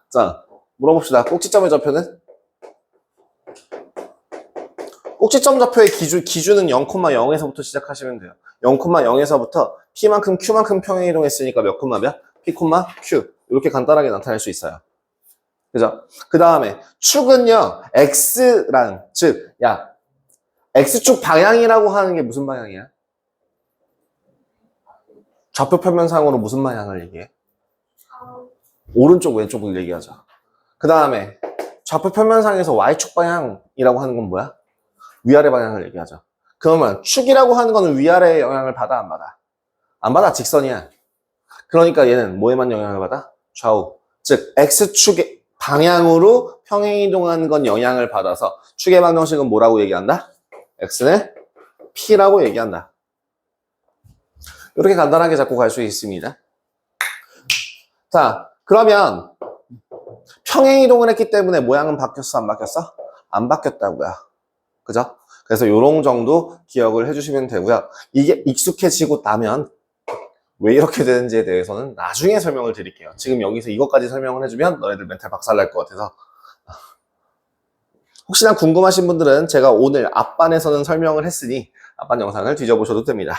자, 물어봅시다. 꼭지점의 좌표는? 꼭지점 좌표의 기준은 0,0에서부터 시작하시면 돼요. 0,0에서부터 P만큼 Q만큼 평행이동했으니까 몇 콤마 몇? P, Q. 이렇게 간단하게 나타낼 수 있어요. 그죠? 그 다음에 축은요, X랑, 즉, 야, X축 방향이라고 하는 게 무슨 방향이야? 좌표 평면상으로 무슨 방향을 얘기해? 오른쪽, 왼쪽을 얘기하자. 그 다음에 좌표 평면상에서 Y축 방향이라고 하는 건 뭐야? 위아래 방향을 얘기하자. 그러면 축이라고 하는 거는 위아래의 영향을 받아, 안 받아? 안 받아, 직선이야. 그러니까 얘는 뭐에만 영향을 받아? 좌우. 즉, X축의 방향으로 평행이동하는 건 영향을 받아서 축의 방정식은 뭐라고 얘기한다? X는 P라고 얘기한다. 이렇게 간단하게 잡고 갈 수 있습니다. 자, 그러면 평행이동을 했기 때문에 모양은 바뀌었어, 안 바뀌었어? 안 바뀌었다고요. 그죠? 그래서 요런 정도 기억을 해주시면 되고요. 이게 익숙해지고 나면 왜 이렇게 되는지에 대해서는 나중에 설명을 드릴게요. 지금 여기서 이것까지 설명을 해주면 너희들 멘탈 박살날 것 같아서. 혹시나 궁금하신 분들은 제가 오늘 앞반에서는 설명을 했으니 앞반 영상을 뒤져보셔도 됩니다.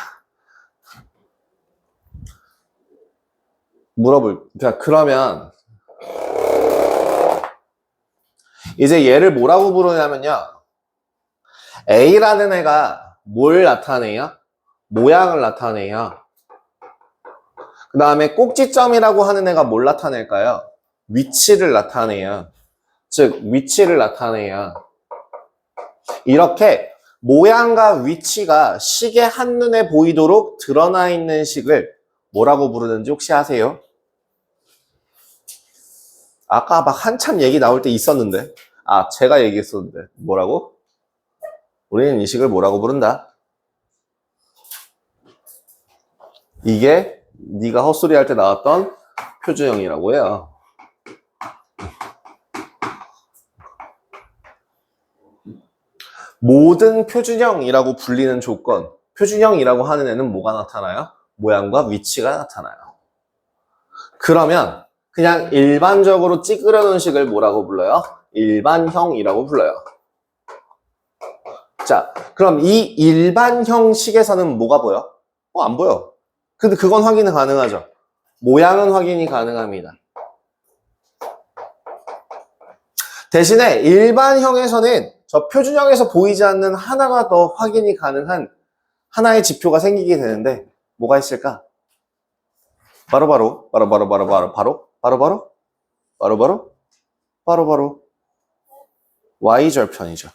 그러면 이제 얘를 뭐라고 부르냐면요. A라는 애가 뭘 나타내요? 모양을 나타내요. 그 다음에 꼭지점이라고 하는 애가 뭘 나타낼까요? 위치를 나타내요. 즉, 위치를 나타내요. 이렇게 모양과 위치가 식의 한눈에 보이도록 드러나 있는 식을 뭐라고 부르는지 혹시 아세요? 아까 막 한참 얘기 나올 때 있었는데. 아, 제가 얘기했었는데. 뭐라고? 우리는 이 식을 뭐라고 부른다? 이게 네가 헛소리 할 때 나왔던 표준형이라고 해요. 모든 표준형이라고 불리는 조건, 표준형이라고 하는 애는 뭐가 나타나요? 모양과 위치가 나타나요. 그러면 그냥 일반적으로 찌그러놓은 식을 뭐라고 불러요? 일반형이라고 불러요. 자, 그럼 이 일반형 식에서는 뭐가 보여? 안 보여. 근데 그건 확인이 가능하죠. 모양은 확인이 가능합니다. 대신에 일반형에서는 저 표준형에서 보이지 않는 하나가 더 확인이 가능한 하나의 지표가 생기게 되는데 뭐가 있을까? 바로 Y절편이죠.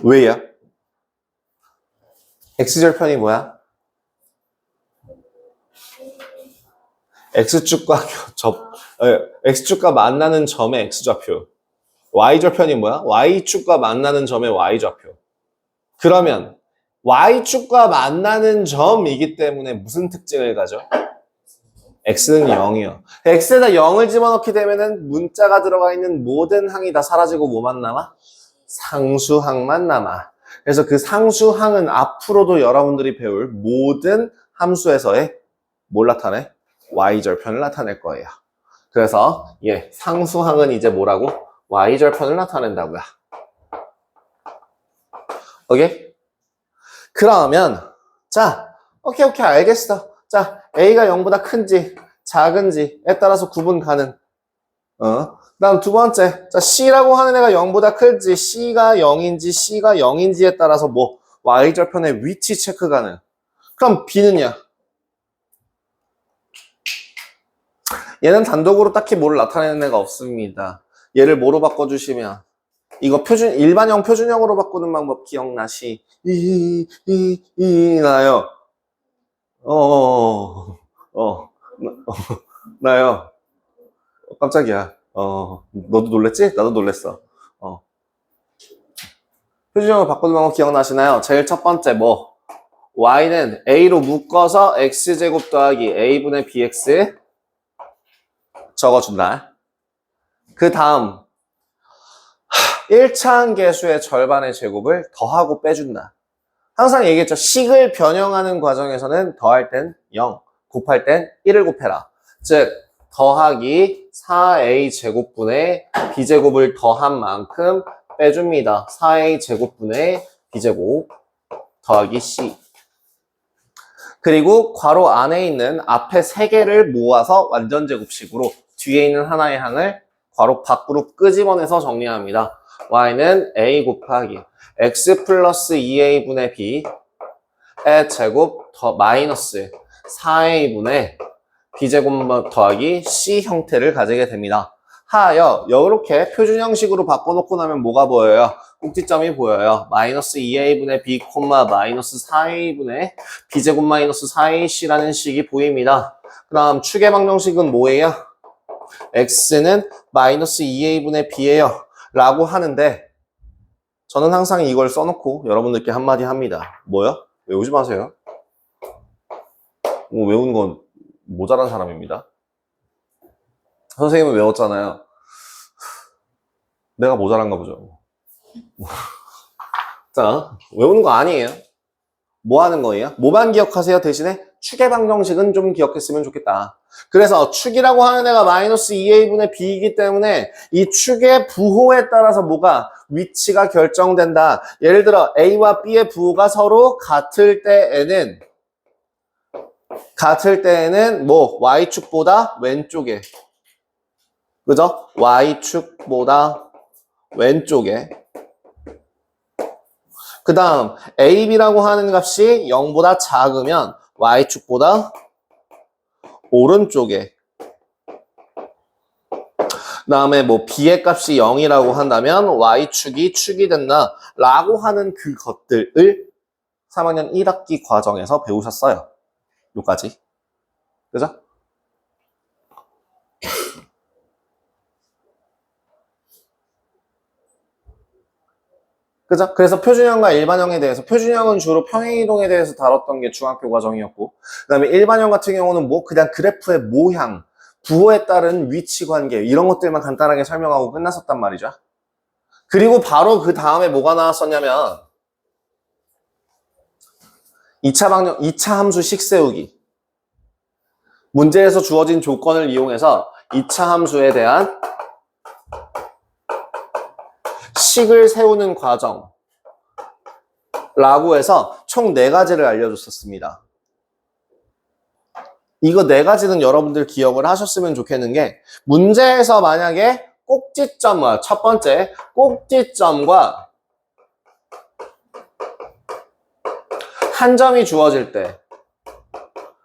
왜요? X절편이 뭐야? X축과 만나는 점의 X좌표. Y절편이 뭐야? Y축과 만나는 점의 Y좌표. 그러면 Y축과 만나는 점이기 때문에 무슨 특징을 가져? X는 0이요. X에다 0을 집어넣게 되면은 문자가 들어가 있는 모든 항이 다 사라지고 뭐만 남아? 상수항만 남아. 그래서 그 상수항은 앞으로도 여러분들이 배울 모든 함수에서의 뭘 나타내? Y절편을 나타낼 거예요. 그래서 상수항은 이제 뭐라고? y절편을 나타낸다고요. 오케이? 그러면 자, 오케이 알겠어. 자, a가 0보다 큰지 작은지에 따라서 구분 가능. 그다음 두 번째, 자 c라고 하는 애가 0보다 클지 c가 0인지 c가 0인지에 따라서 뭐 y절편의 위치 체크 가능. 그럼 b는요? 얘는 단독으로 딱히 뭘 나타내는 애가 없습니다. 얘를 뭐로 바꿔주시면 이거 일반형 표준형으로 바꾸는 방법 기억나시? 나요. 나요. 깜짝이야. 너도 놀랬지? 나도 놀랬어. 표준형으로 바꾸는 방법 기억나시나요? 제일 첫 번째 뭐? y는 a로 묶어서 x제곱 더하기 a분의 bx 적어준다. 그 다음 1차항계수의 절반의 제곱을 더하고 빼준다. 항상 얘기했죠. 식을 변형하는 과정에서는 더할 땐 0, 곱할 땐 1을 곱해라. 즉 더하기 4a 제곱분의 b제곱을 더한 만큼 빼줍니다. 4a 제곱분의 b제곱 더하기 c. 그리고 괄호 안에 있는 앞에 3개를 모아서 완전제곱식으로 뒤에 있는 하나의 항을 괄호 밖으로 끄집어내서 정리합니다. y는 a 곱하기 x 플러스 2a분의 b의 제곱 더 마이너스 4a분의 b제곱 더하기 c 형태를 가지게 됩니다. 하여 이렇게 표준 형식으로 바꿔놓고 나면 뭐가 보여요? 꼭지점이 보여요. 마이너스 2a분의 b, 마이너스 4a분의 b제곱 마이너스 4ac라는 식이 보입니다. 그럼 축의 방정식은 뭐예요? x는 마이너스 2a분의 b예요. 라고 하는데 저는 항상 이걸 써놓고 여러분들께 한마디 합니다. 뭐요? 외우지 마세요. 외우는 건 모자란 사람입니다. 선생님은 외웠잖아요. 내가 모자란가 보죠. 자, 외우는 거 아니에요. 뭐 하는 거예요? 뭐만 기억하세요? 대신에 축의 방정식은 좀 기억했으면 좋겠다. 그래서 축이라고 하는 애가 마이너스 2a분의 b이기 때문에 이 축의 부호에 따라서 뭐가 위치가 결정된다. 예를 들어 a와 b의 부호가 서로 같을 때에는 뭐 y축보다 왼쪽에, 그죠? y축보다 왼쪽에. 그 다음 ab라고 하는 값이 0보다 작으면 y축보다 오른쪽에. 그 다음에 뭐 b의 값이 0이라고 한다면 y축이 축이 된다 라고 하는 그것들을 3학년 1학기 과정에서 배우셨어요. 요까지. 그죠? 그죠? 그래서 표준형과 일반형에 대해서, 표준형은 주로 평행이동에 대해서 다뤘던 게 중학교 과정이었고, 그 다음에 일반형 같은 경우는 뭐 그냥 그래프의 모양, 부호에 따른 위치 관계 이런 것들만 간단하게 설명하고 끝났었단 말이죠. 그리고 바로 그 다음에 뭐가 나왔었냐면 2차 함수식 세우기. 문제에서 주어진 조건을 이용해서 2차 함수에 대한 식을 세우는 과정 라고 해서 총 4가지를 알려줬었습니다. 이거 4가지는 여러분들 기억을 하셨으면 좋겠는 게, 문제에서 만약에 꼭지점과, 첫 번째 꼭지점과 한 점이 주어질 때,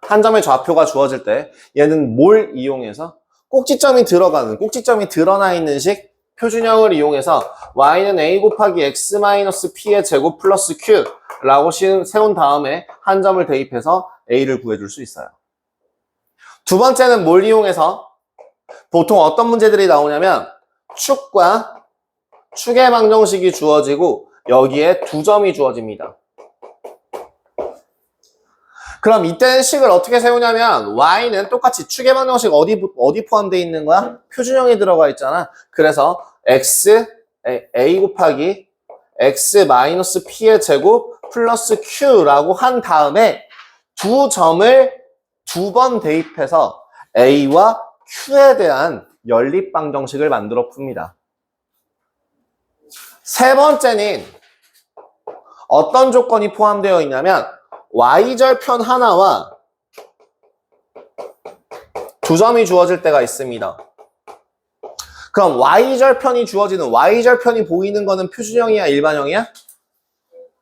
한 점의 좌표가 주어질 때 얘는 뭘 이용해서? 꼭지점이 드러나 있는 식 표준형을 이용해서 y는 a 곱하기 x 마이너스 p의 제곱 플러스 q 라고 세운 다음에 한 점을 대입해서 a를 구해줄 수 있어요. 두 번째는 뭘 이용해서? 보통 어떤 문제들이 나오냐면 축과 축의 방정식이 주어지고 여기에 2점이 주어집니다. 그럼 이때는 식을 어떻게 세우냐면 y는 똑같이 축의 방정식 어디 포함되어 있는 거야? 표준형이 들어가 있잖아. 그래서 a 곱하기 x 마이너스 p의 제곱 플러스 q라고 한 다음에 2점을 2번 대입해서 a와 q에 대한 연립 방정식을 만들어 풉니다. 세 번째는 어떤 조건이 포함되어 있냐면 y절편 하나와 두 점이 주어질 때가 있습니다. 그럼 y절편이 주어지는 y절편이 보이는 거는 표준형이야, 일반형이야?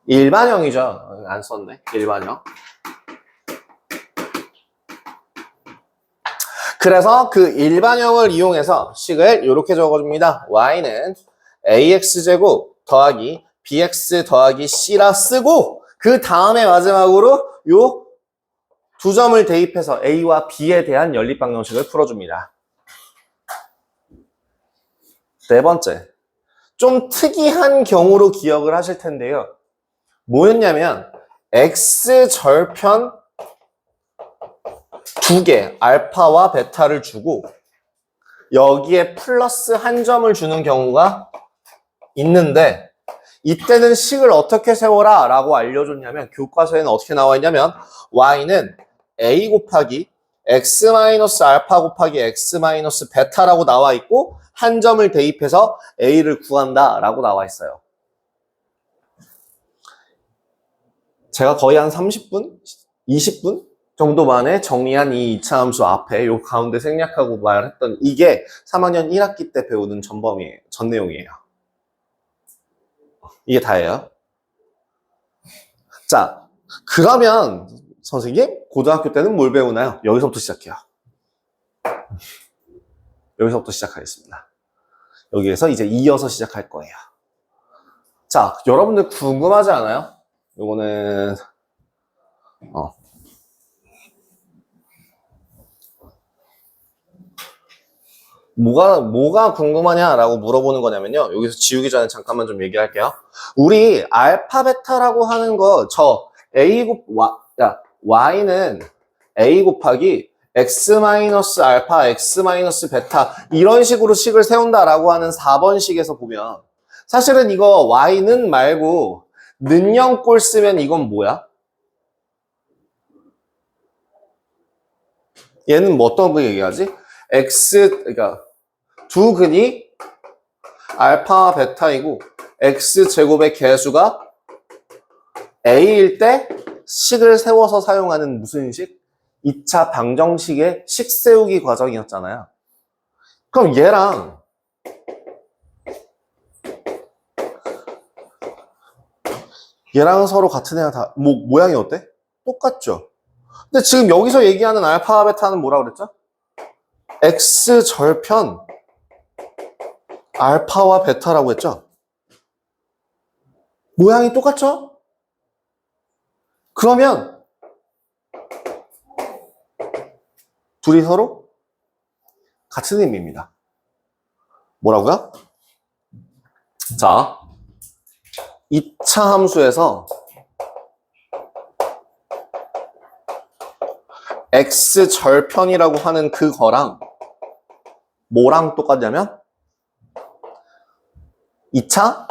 일반형이죠. 안 썼네. 일반형. 그래서 그 일반형을 이용해서 식을 이렇게 적어줍니다. y는 ax제곱 더하기 bx 더하기 c라 쓰고 그 다음에 마지막으로 요 두 점을 대입해서 a와 b에 대한 연립방정식을 풀어줍니다. 네 번째, 좀 특이한 경우로 기억을 하실 텐데요. 뭐였냐면 x절편 두 개, 알파와 베타를 주고 여기에 플러스 한 점을 주는 경우가 있는데 이때는 식을 어떻게 세워라 라고 알려줬냐면 교과서에는 어떻게 나와 있냐면 y는 a 곱하기 x-알파 곱하기 x-베타라고 나와 있고 한 점을 대입해서 a를 구한다 라고 나와 있어요. 제가 거의 한 30분? 20분? 정도 만에 정리한 이 2차 함수 앞에 요 가운데 생략하고 말했던 이게 3학년 1학기 때 배우는 전 내용이에요. 이게 다예요. 자, 그러면 선생님 고등학교 때는 뭘 배우나요? 여기서부터 시작해요. 여기서부터 시작하겠습니다. 여기에서 이제 이어서 시작할 거예요. 자, 여러분들 궁금하지 않아요? 요거는 뭐가 궁금하냐라고 물어보는 거냐면요. 여기서 지우기 전에 잠깐만 좀 얘기할게요. 우리 알파 베타라고 하는 거, y는 a 곱하기 x-알파, x-베타 이런 식으로 식을 세운다라고 하는 4번식에서 보면 사실은 이거 y는 말고 는영꼴 쓰면 이건 뭐야? 얘는 뭐 어떤 거 얘기하지? 그러니까 두 근이 알파와 베타이고 x제곱의 개수가 a일 때 식을 세워서 사용하는 무슨 식? 2차 방정식의 식 세우기 과정이었잖아요. 그럼 얘랑 서로 같은 애가 다 모양이 어때? 똑같죠? 근데 지금 여기서 얘기하는 알파와 베타는 뭐라고 그랬죠? x절편 알파와 베타라고 했죠? 모양이 똑같죠? 그러면 둘이 서로 같은 의미입니다. 뭐라고요? 자, 2차 함수에서 x절편이라고 하는 그거랑 뭐랑 똑같냐면 2차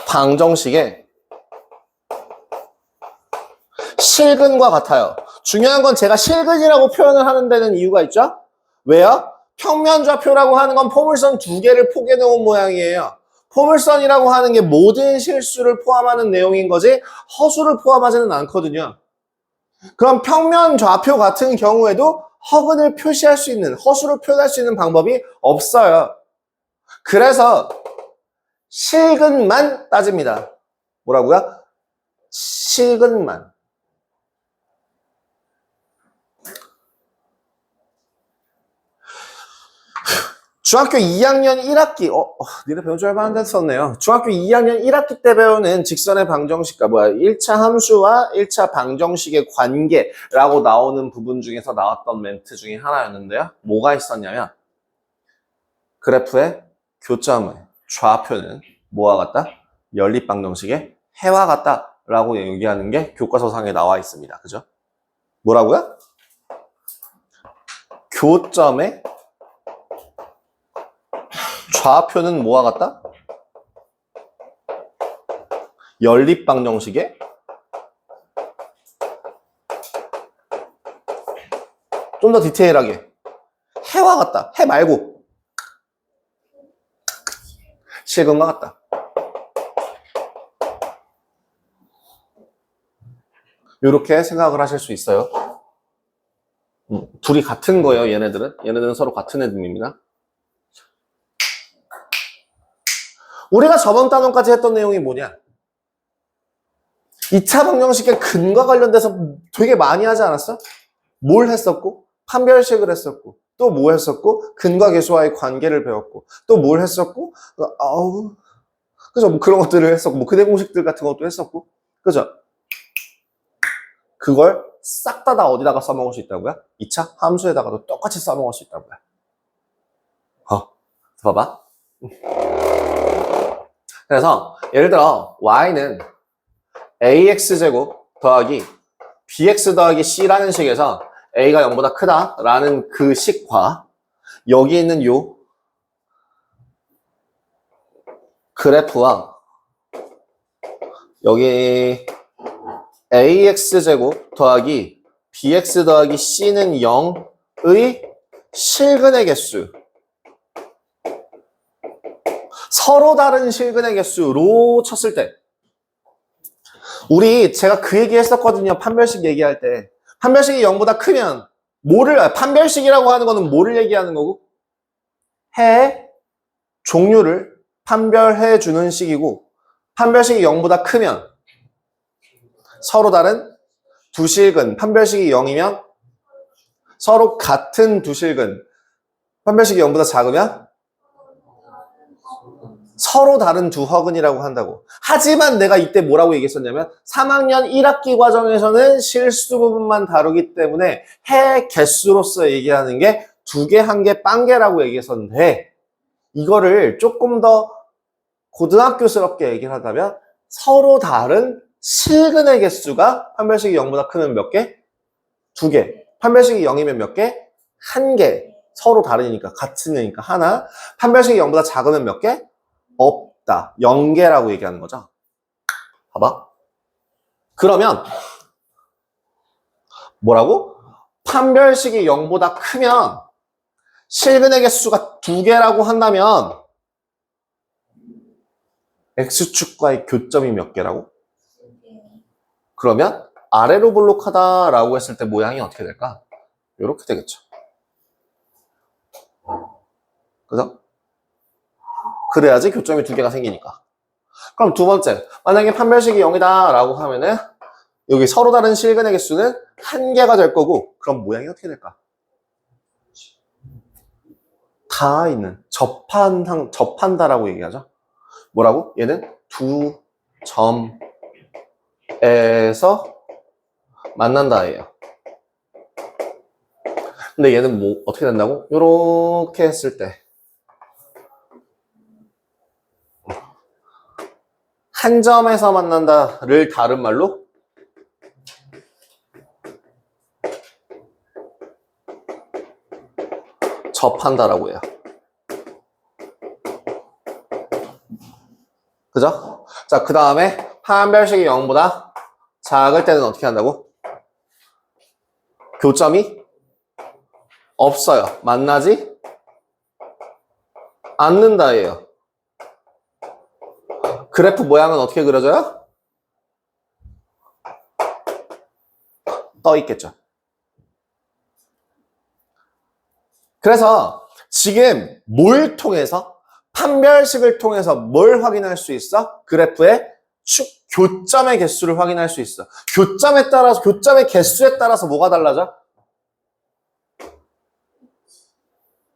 방정식의 실근과 같아요. 중요한 건 제가 실근이라고 표현을 하는 데는 이유가 있죠? 왜요? 평면좌표라고 하는 건 포물선 두 개를 포개해 놓은 모양이에요. 포물선이라고 하는 게 모든 실수를 포함하는 내용인 거지 허수를 포함하지는 않거든요. 그럼 평면좌표 같은 경우에도 허근을 표시할 수 있는, 허수를 표현할 수 있는 방법이 없어요. 그래서 실근만 따집니다. 뭐라고요? 실근만. 중학교 2학년 1학기, 니네 배운 지 얼마 안 됐었네요. 중학교 2학년 1학기 때 배우는 직선의 방정식과 1차 함수와 1차 방정식의 관계라고 나오는 부분 중에서 나왔던 멘트 중에 하나였는데요. 뭐가 있었냐면, 그래프의 교점의 좌표는 뭐와 같다? 연립방정식의 해와 같다라고 얘기하는 게 교과서상에 나와 있습니다. 그죠? 뭐라고요? 교점의 좌표는 뭐와 같다? 연립방정식의 좀 더 디테일하게 해와 같다. 해 말고 실근과 같다. 이렇게 생각을 하실 수 있어요. 둘이 같은 거예요, 얘네들은 서로 같은 애들입니다. 우리가 저번 단원까지 했던 내용이 뭐냐? 2차 방정식의 근과 관련돼서 되게 많이 하지 않았어? 뭘 했었고? 판별식을 했었고, 또 뭐 했었고? 근과 계수와의 관계를 배웠고, 또 뭘 했었고? 그죠? 뭐 그런 것들을 했었고, 뭐 근해 공식들 같은 것도 했었고, 그죠? 그걸 싹 다 어디다가 써먹을 수 있다고요? 2차 함수에다가도 똑같이 써먹을 수 있다고요. 봐봐. 그래서 예를 들어 y는 ax제곱 더하기 bx 더하기 c라는 식에서 a가 0보다 크다라는 그 식과 여기 있는 요 그래프와 여기 ax제곱 더하기 bx 더하기 c는 0의 실근의 개수, 서로 다른 실근의 개수로 쳤을 때 제가 그 얘기 했었거든요. 판별식 얘기할 때. 판별식이 0보다 크면 판별식이라고 하는 거는 뭐를 얘기하는 거고? 종류를 판별해 주는 식이고, 판별식이 0보다 크면 서로 다른 두 실근, 판별식이 0이면 서로 같은 두 실근, 판별식이 0보다 작으면 서로 다른 두 허근이라고 한다고. 하지만 내가 이때 뭐라고 얘기했었냐면 3학년 1학기 과정에서는 실수 부분만 다루기 때문에 해 개수로서 얘기하는 게 2개, 1개, 빵개라고 얘기했었는데, 이거를 조금 더 고등학교스럽게 얘기를 하자면 서로 다른 실근의 개수가 판별식이 0보다 크면 몇 개? 2개. 판별식이 0이면 몇 개? 1개. 서로 다르니까, 같은 애니까 하나. 판별식이 0보다 작으면 몇 개? 없다. 0개라고 얘기하는 거죠. 봐봐. 그러면 뭐라고? 판별식이 0보다 크면 실근의 개수가 2개라고 한다면 X축과의 교점이 몇 개라고? 그러면 아래로 볼록하다라고 했을 때 모양이 어떻게 될까? 이렇게 되겠죠. 그죠? 그래야지 교점이 2개가 생기니까. 그럼 두 번째, 만약에 판별식이 0이다 라고 하면은 여기 서로 다른 실근의 개수는 1개가 될 거고, 그럼 모양이 어떻게 될까? 다 있는, 접한다라고 얘기하죠. 뭐라고? 얘는 두 점에서 만난다예요. 근데 얘는 뭐 어떻게 된다고? 요렇게 했을 때 한 점에서 만난다를 다른 말로 접한다라고 해요. 그죠? 자, 그 다음에 판별식이 0보다 작을 때는 어떻게 한다고? 교점이 없어요. 만나지 않는다예요. 그래프 모양은 어떻게 그려져요? 떠 있겠죠. 그래서 지금 뭘 통해서? 판별식을 통해서 뭘 확인할 수 있어? 그래프의 교점의 개수를 확인할 수 있어. 교점의 개수에 따라서 뭐가 달라져?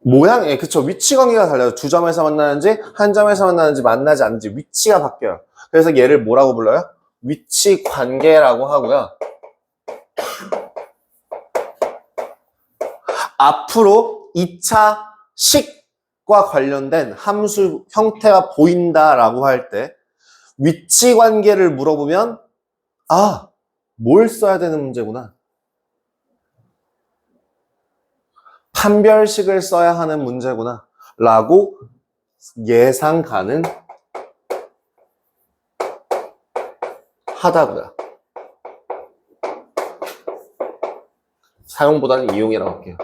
모양에, 그쵸. 위치 관계가 달라요. 두 점에서 만나는지, 한 점에서 만나는지, 만나지 않는지, 위치가 바뀌어요. 그래서 얘를 뭐라고 불러요? 위치 관계라고 하고요. 앞으로 2차 식과 관련된 함수 형태가 보인다라고 할 때, 위치 관계를 물어보면, 뭘 써야 되는 문제구나. 판별식을 써야 하는 문제구나 라고 예상 가능하다고요. 사용보다는 이용이라고 할게요.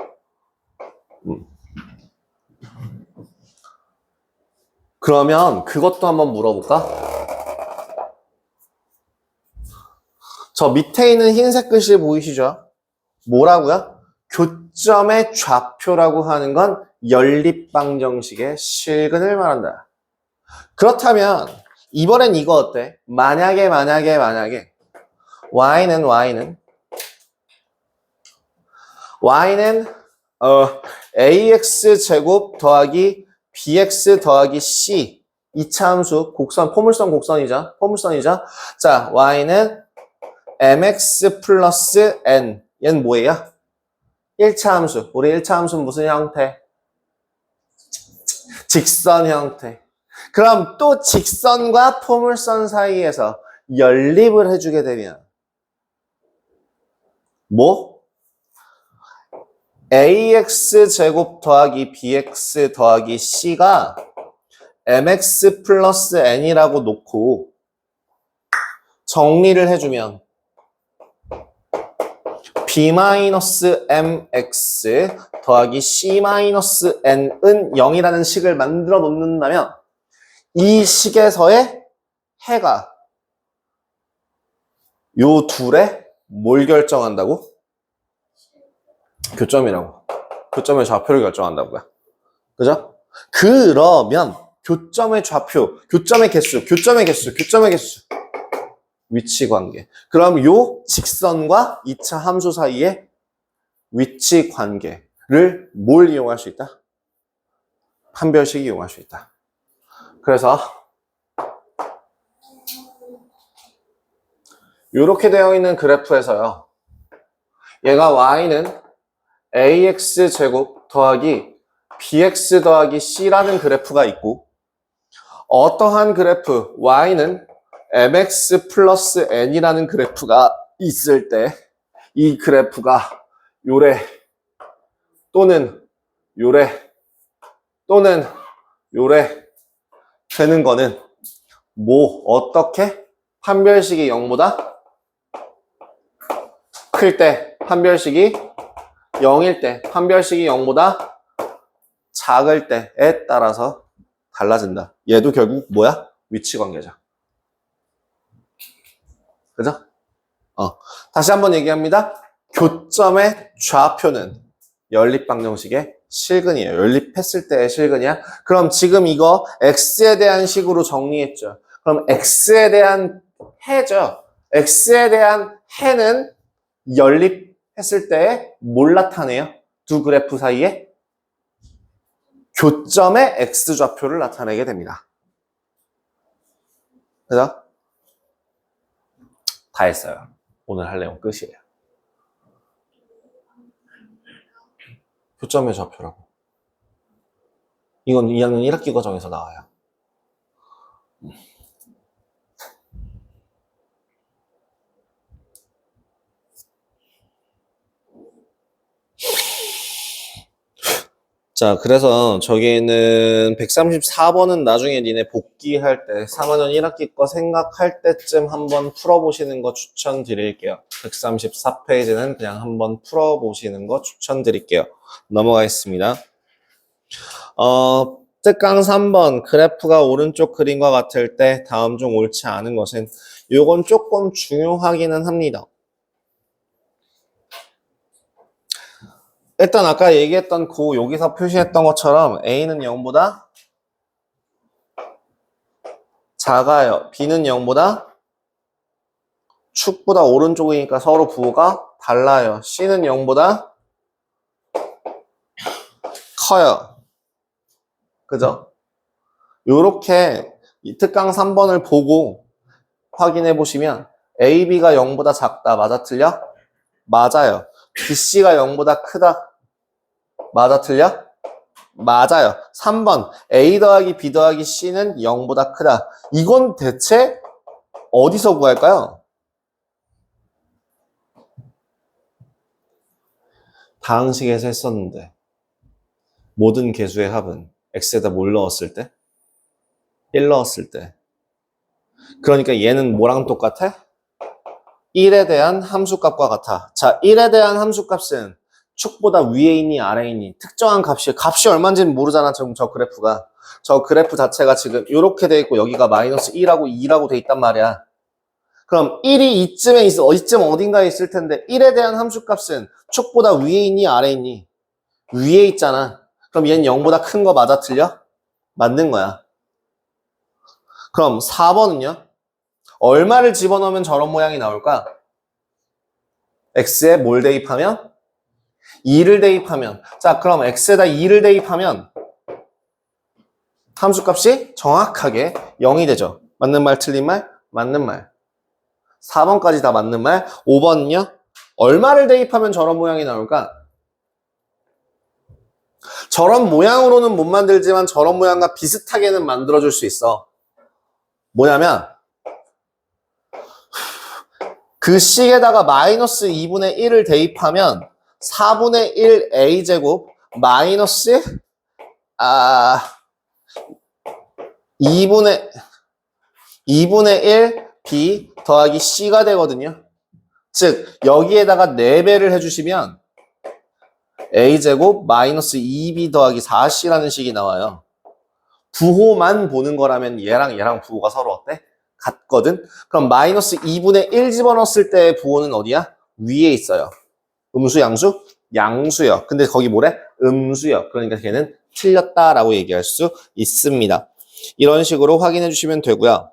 그러면 그것도 한번 물어볼까? 저 밑에 있는 흰색 글씨 보이시죠? 뭐라고요? 교점의 좌표라고 하는 건 연립방정식의 실근을 말한다. 그렇다면 이번엔 이거 어때? 만약에 y는 ax 제곱 더하기 bx 더하기 c 2차 함수 포물선이죠. 자, y는 mx 플러스 n. 얘는 뭐예요? 1차 함수. 우리 1차 함수는 무슨 형태? 직선 형태. 그럼 또 직선과 포물선 사이에서 연립을 해주게 되면 뭐? ax 제곱 더하기 bx 더하기 c가 mx 플러스 n이라고 놓고 정리를 해주면 b-mx 더하기 c-n은 0이라는 식을 만들어 놓는다면 이 식에서의 해가 요 둘의 뭘 결정한다고? 교점이라고. 교점의 좌표를 결정한다고요. 그죠? 그러면 교점의 좌표, 교점의 개수, 위치 관계. 그럼 요 직선과 2차 함수 사이의 위치 관계를 뭘 이용할 수 있다? 판별식 이용할 수 있다. 그래서 이렇게 되어 있는 그래프에서요. 얘가 y는 ax 제곱 더하기 bx 더하기 c라는 그래프가 있고 어떠한 그래프 y는 mx 플러스 n이라는 그래프가 있을 때 이 그래프가 요래 또는 요래 또는 요래 되는 거는 뭐 어떻게? 판별식이 0보다 클 때, 판별식이 0일 때, 판별식이 0보다 작을 때에 따라서 달라진다. 얘도 결국 뭐야? 위치 관계죠. 그죠? 다시 한번 얘기합니다. 교점의 좌표는 연립방정식의 실근이에요. 연립했을 때의 실근이야. 그럼 지금 이거 x에 대한 식으로 정리했죠. 그럼 x에 대한 해죠. x에 대한 해는 연립했을 때 뭘 나타내요? 두 그래프 사이에 교점의 x좌표를 나타내게 됩니다. 그죠? 다 했어요. 오늘 할 내용 끝이에요. 교점의 좌표라고. 이건 2학년 1학기 과정에서 나와요. 자, 그래서 저기는 134번은 나중에 니네 복귀할 때 3학년 1학기 거 생각할 때쯤 한번 풀어보시는 거 추천드릴게요. 134페이지는 그냥 한번 풀어보시는 거 추천드릴게요. 넘어가겠습니다. 특강 3번 그래프가 오른쪽 그림과 같을 때 다음 중 옳지 않은 것은 요건 조금 중요하기는 합니다. 일단 아까 얘기했던 여기서 표시했던 것처럼 A는 0보다 작아요. B는 0보다 축보다 오른쪽이니까 서로 부호가 달라요. C는 0보다 커요. 그죠? 요렇게 이 특강 3번을 보고 확인해 보시면 A, B가 0보다 작다. 맞아, 틀려? 맞아요. B, C가 0보다 크다. 맞아, 틀려? 맞아요. 3번 A 더하기 B 더하기 C는 0보다 크다. 이건 대체 어디서 구할까요? 다항식에서 했었는데 모든 개수의 합은 x에다 뭘 넣었을 때? 1 넣었을 때. 그러니까 얘는 뭐랑 똑같아? 1에 대한 함수값과 같아. 자, 1에 대한 함수값은 축보다 위에 있니 아래에 있니 특정한 값이 얼마인지는 모르잖아. 지금 저 그래프가. 저 그래프 자체가 지금 이렇게 돼 있고 여기가 마이너스 1하고 2라고 돼 있단 말이야. 그럼 1이 이쯤에 있어. 이쯤 어딘가에 있을 텐데 1에 대한 함수값은 축보다 위에 있니 아래에 있니? 위에 있잖아. 그럼 얘는 0보다 큰 거 맞아 틀려? 맞는 거야. 그럼 4번은요? 얼마를 집어넣으면 저런 모양이 나올까? x에 뭘 대입하면? 2를 대입하면. 자, 그럼 x에다 2를 대입하면 함수값이 정확하게 0이 되죠. 맞는 말, 틀린 말? 맞는 말. 4번까지 다 맞는 말. 5번은요? 얼마를 대입하면 저런 모양이 나올까? 저런 모양으로는 못 만들지만 저런 모양과 비슷하게는 만들어줄 수 있어. 뭐냐면 그 식에다가 마이너스 2분의 1을 대입하면 4분의 1 a제곱 마이너스 2분의 1 b 더하기 c가 되거든요. 즉 여기에다가 4배를 해주시면 a제곱 마이너스 2b 더하기 4c라는 식이 나와요. 부호만 보는 거라면 얘랑 부호가 서로 어때? 같거든? 그럼 마이너스 2분의 1 집어넣었을 때 부호는 어디야? 위에 있어요. 음수, 양수? 양수요. 근데 거기 뭐래? 음수요. 그러니까 걔는 틀렸다라고 얘기할 수 있습니다. 이런 식으로 확인해 주시면 되고요.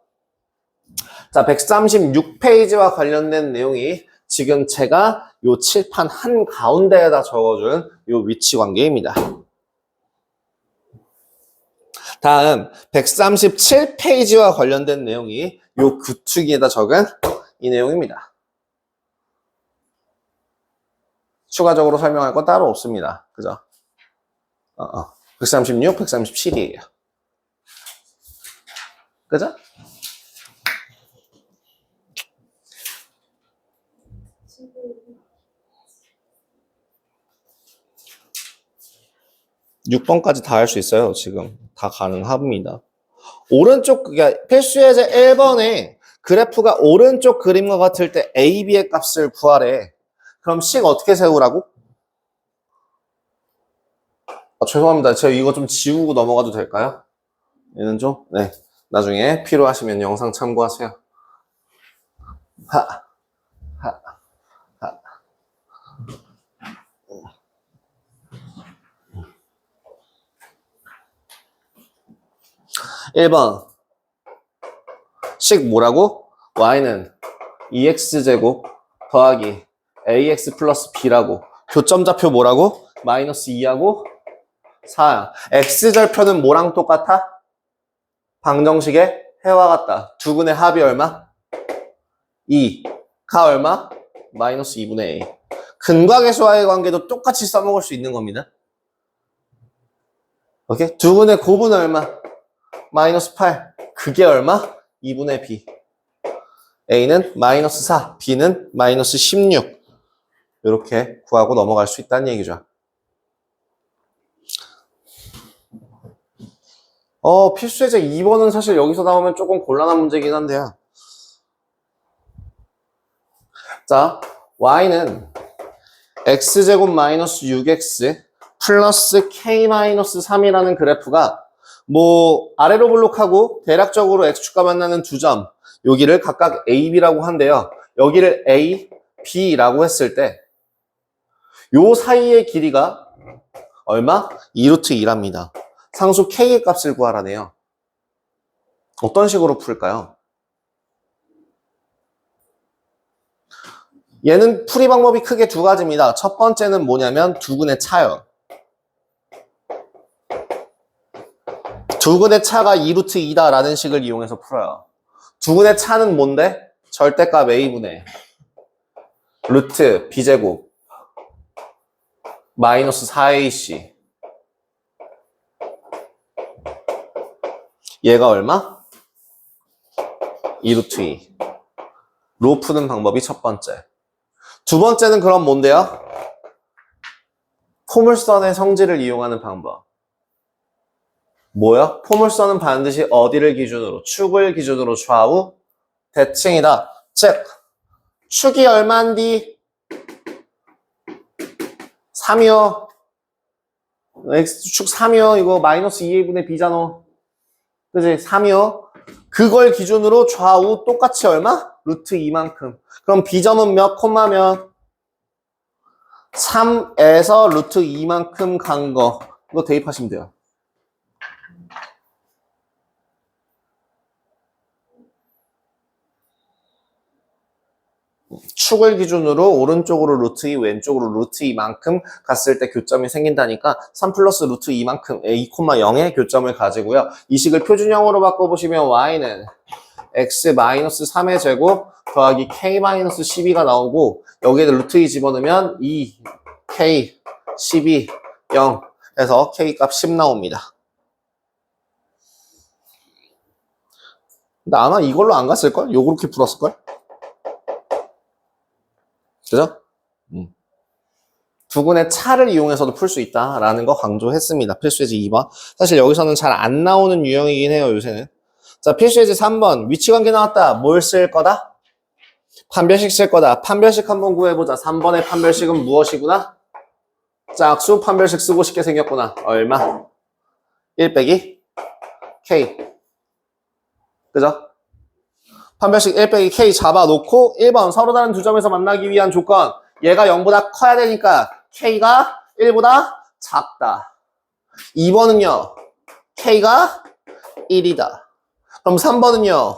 자, 136페이지와 관련된 내용이 지금 제가 요 칠판 한가운데에다 적어준 요 위치 관계입니다. 다음 137페이지와 관련된 내용이 요 구축에다 적은 이 내용입니다. 추가적으로 설명할 거 따로 없습니다. 그죠? 136, 137이에요. 그죠? 지금 6번까지 다 할 수 있어요. 지금 다 가능합니다. 오른쪽 그러니까 필수 예제 1번에 그래프가 오른쪽 그림과 같을 때 A, B의 값을 구하래. 그럼 식 어떻게 세우라고? 죄송합니다. 제가 이거 좀 지우고 넘어가도 될까요? 얘는 좀 네. 나중에 필요하시면 영상 참고하세요. 하, 하, 하. 1번 식 뭐라고? y는 2x제곱 더하기 ax 플러스 b라고. 교점좌표 뭐라고? 마이너스 2하고 4야. x절표는 뭐랑 똑같아? 방정식의 해와 같다. 두근의 합이 얼마? 2가 얼마? 마이너스 2분의 a. 근과계수와의 관계도 똑같이 써먹을 수 있는 겁니다. 오케이? 두근의 곱은 얼마? 마이너스 8. 그게 얼마? 2분의 b. a는 마이너스 4, b는 마이너스 16. 이렇게 구하고 넘어갈 수 있다는 얘기죠. 필수예제 2번은 사실 여기서 나오면 조금 곤란한 문제긴 한데요. 자, y는 x제곱 마이너스 6x 플러스 k 마이너스 3이라는 그래프가 뭐 아래로 블록하고 대략적으로 x축과 만나는 두 점, 여기를 각각 a, b라고 한대요. 여기를 a, b라고 했을 때 요 사이의 길이가 얼마? 2루트 2랍니다. 상수 k의 값을 구하라네요. 어떤 식으로 풀까요? 얘는 풀이 방법이 크게 두 가지입니다. 첫 번째는 뭐냐면 두근의 차요. 두근의 차가 2루트 2다라는 식을 이용해서 풀어요. 두근의 차는 뭔데? 절대값 a분의 루트 b제곱 마이너스 4ac. 얘가 얼마? 2루트 2. 로 푸는 방법이 첫 번째. 두 번째는 그럼 뭔데요? 포물선의 성질을 이용하는 방법. 뭐야? 포물선은 반드시 어디를 기준으로? 축을 기준으로 좌우 대칭이다. 즉 축이 얼마인디? 3이요. x축 3이요. 이거 마이너스 2a분의 b잖아. 그지? 3이요. 그걸 기준으로 좌우 똑같이 얼마? 루트 2만큼. 그럼 b점은 몇 콤마 몇? 3에서 루트 2만큼 간 거. 이거 대입하시면 돼요. 축을 기준으로 오른쪽으로 루트 2, 왼쪽으로 루트 2만큼 갔을 때 교점이 생긴다니까 3 플러스 루트 2만큼 2,0의 교점을 가지고요. 이 식을 표준형으로 바꿔보시면 y는 x 마이너스 3의 제곱 더하기 k 마이너스 12가 나오고 여기에 루트 2 집어넣으면 2, k, 12, 0 해서 k 값 10 나옵니다. 근데 아마 이걸로 안 갔을걸? 요렇게 풀었을걸? 그죠? 두근의 차를 이용해서도 풀 수 있다라는 거 강조했습니다. 필수예제 2번. 사실 여기서는 잘 안 나오는 유형이긴 해요, 요새는. 자, 필수예제 3번. 위치관계 나왔다. 뭘 쓸 거다? 판별식 쓸 거다. 판별식 한번 구해보자. 3번의 판별식은 무엇이구나? 짝수 판별식 쓰고 싶게 생겼구나. 얼마? 1 빼기 K. 그죠? 판별식 1 빼기 K 잡아놓고 1번 서로 다른 두 점에서 만나기 위한 조건. 얘가 0보다 커야 되니까 K가 1보다 작다. 2번은요. K가 1이다. 그럼 3번은요.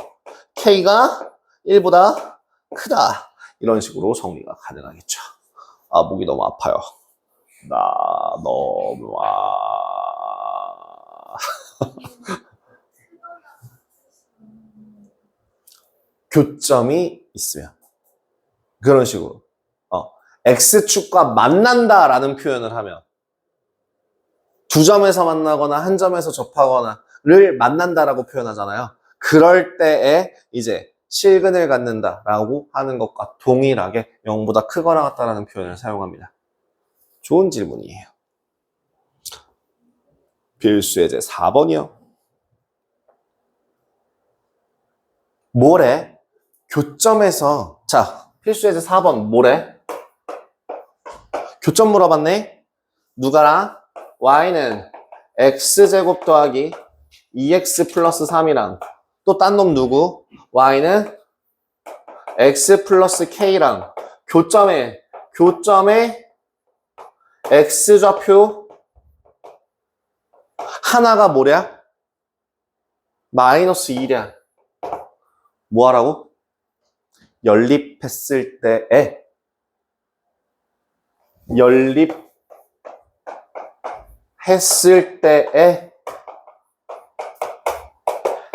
K가 1보다 크다. 이런 식으로 정리가 가능하겠죠. 아, 목이 너무 아파요. 나 너무 교점이 있으면 그런 식으로 X축과 만난다라는 표현을 하면 두 점에서 만나거나 한 점에서 접하거나를 만난다라고 표현하잖아요. 그럴 때에 이제 실근을 갖는다라고 하는 것과 동일하게 0보다 크거나 같다라는 표현을 사용합니다. 좋은 질문이에요. 필수예제 4번이요. 뭐래? 교점에서 자, 필수예제 4번 뭐래? 교점 물어봤네. 누가랑? y는 x제곱 더하기 2x 플러스 3이랑 또 딴 놈 누구? y는 x 플러스 k랑 교점에 x좌표 하나가 뭐랴? 마이너스 2랴. 뭐 하라고? 연립했을 때에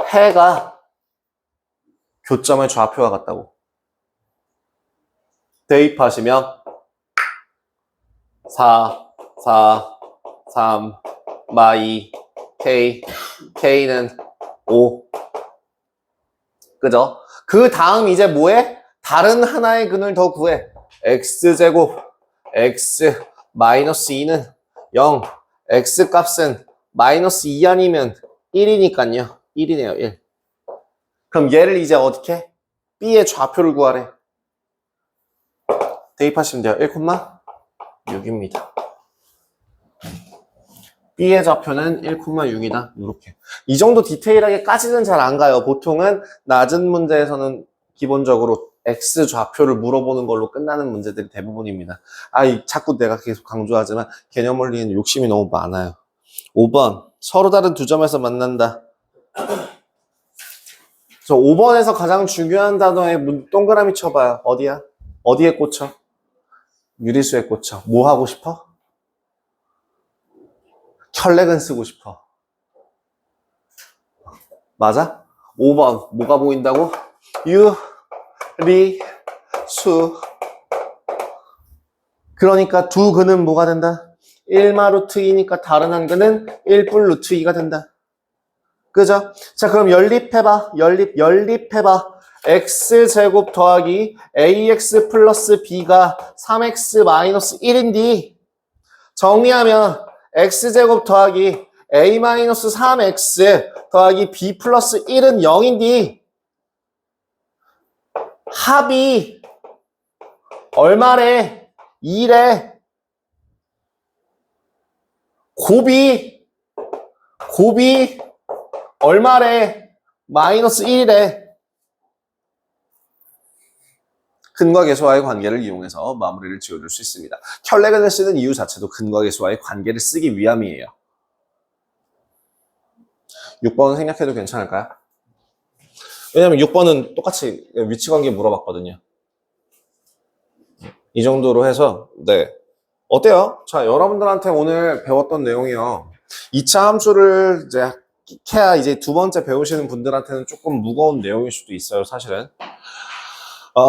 해가 교점의 좌표와 같다고. 대입하시면 4, 3, 마이, K는 5. 그죠? 그 다음 이제 뭐해? 다른 하나의 근을 더 구해. X제곱, X, 마이너스 2는 0. X 값은 마이너스 2 아니면 1이니까요. 1이네요, 1. 그럼 얘를 이제 어떻게? B의 좌표를 구하래. 대입하시면 돼요. 1,6입니다. B의 좌표는 1,6이다. 이렇게. 이 정도 디테일하게까지는 잘 안 가요. 보통은 낮은 문제에서는 기본적으로 X 좌표를 물어보는 걸로 끝나는 문제들이 대부분입니다. 자꾸 내가 계속 강조하지만 개념 원리에는 욕심이 너무 많아요. 5번. 서로 다른 두 점에서 만난다. 저 5번에서 가장 중요한 단어에 동그라미 쳐봐요. 어디야? 어디에 꽂혀? 유리수에 꽂혀. 뭐 하고 싶어? 혈렉은 쓰고 싶어. 맞아? 5번 뭐가 보인다고? 유리수. 그러니까 두 근은 뭐가 된다? 1마 루트 2니까 다른 한 근은 1뿔 루트 2가 된다. 그죠? 자, 그럼 연립해봐. 연립해봐. x제곱 더하기 ax 플러스 b가 3x 마이너스 1인데 정리하면 x제곱 더하기 a 마이너스 3x 더하기 b 플러스 1은 0인데 합이 얼마래? 2래. 곱이 얼마래? 마이너스 1이래. 근과 계수와의 관계를 이용해서 마무리를 지어줄 수 있습니다. 혈내근을 쓰는 이유 자체도 근과 계수와의 관계를 쓰기 위함이에요. 6번은 생략해도 괜찮을까요? 왜냐면 6번은 똑같이 위치관계 물어봤거든요. 이 정도로 해서 네, 어때요? 자, 여러분들한테 오늘 배웠던 내용이요. 2차 함수를 이제 해야 이제 두 번째 배우시는 분들한테는 조금 무거운 내용일 수도 있어요, 사실은.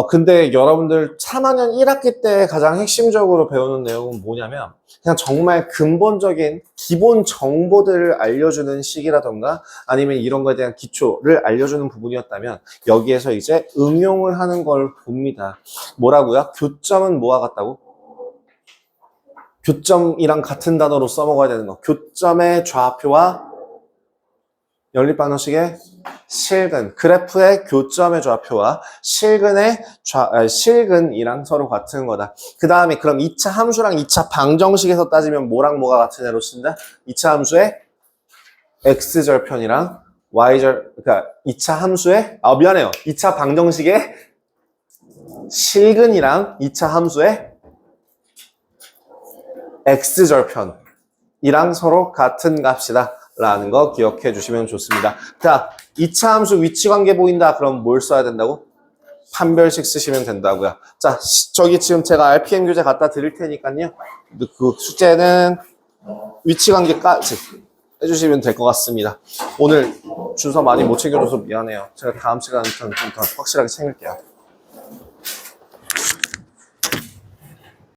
근데 여러분들 3학년 1학기 때 가장 핵심적으로 배우는 내용은 뭐냐면 그냥 정말 근본적인 기본 정보들을 알려주는 식이라던가 아니면 이런 거에 대한 기초를 알려주는 부분이었다면 여기에서 이제 응용을 하는 걸 봅니다. 뭐라고요? 교점은 뭐와 같다고? 교점이랑 같은 단어로 써먹어야 되는 거. 교점의 좌표와 연립방정식의 실근, 그래프의 교점의 좌표와 실근이랑 서로 같은 거다. 그 다음에 그럼 2차 함수랑 2차 방정식에서 따지면 뭐랑 뭐가 같은 애로 쓴다? 2차 함수의 x절편이랑 그러니까 2차 함수의, 미안해요. 2차 방정식의 실근이랑 2차 함수의 x절편이랑 서로 같은 값이다. 라는 거 기억해 주시면 좋습니다. 자, 2차 함수 위치관계 보인다. 그럼 뭘 써야 된다고? 판별식 쓰시면 된다고요. 자, 저기 지금 제가 RPM 교재 갖다 드릴 테니까요. 그 숙제는 위치관계까지 해주시면 될 것 같습니다. 오늘 준서 많이 못 챙겨줘서 미안해요. 제가 다음 시간에 좀 더 확실하게 챙길게요.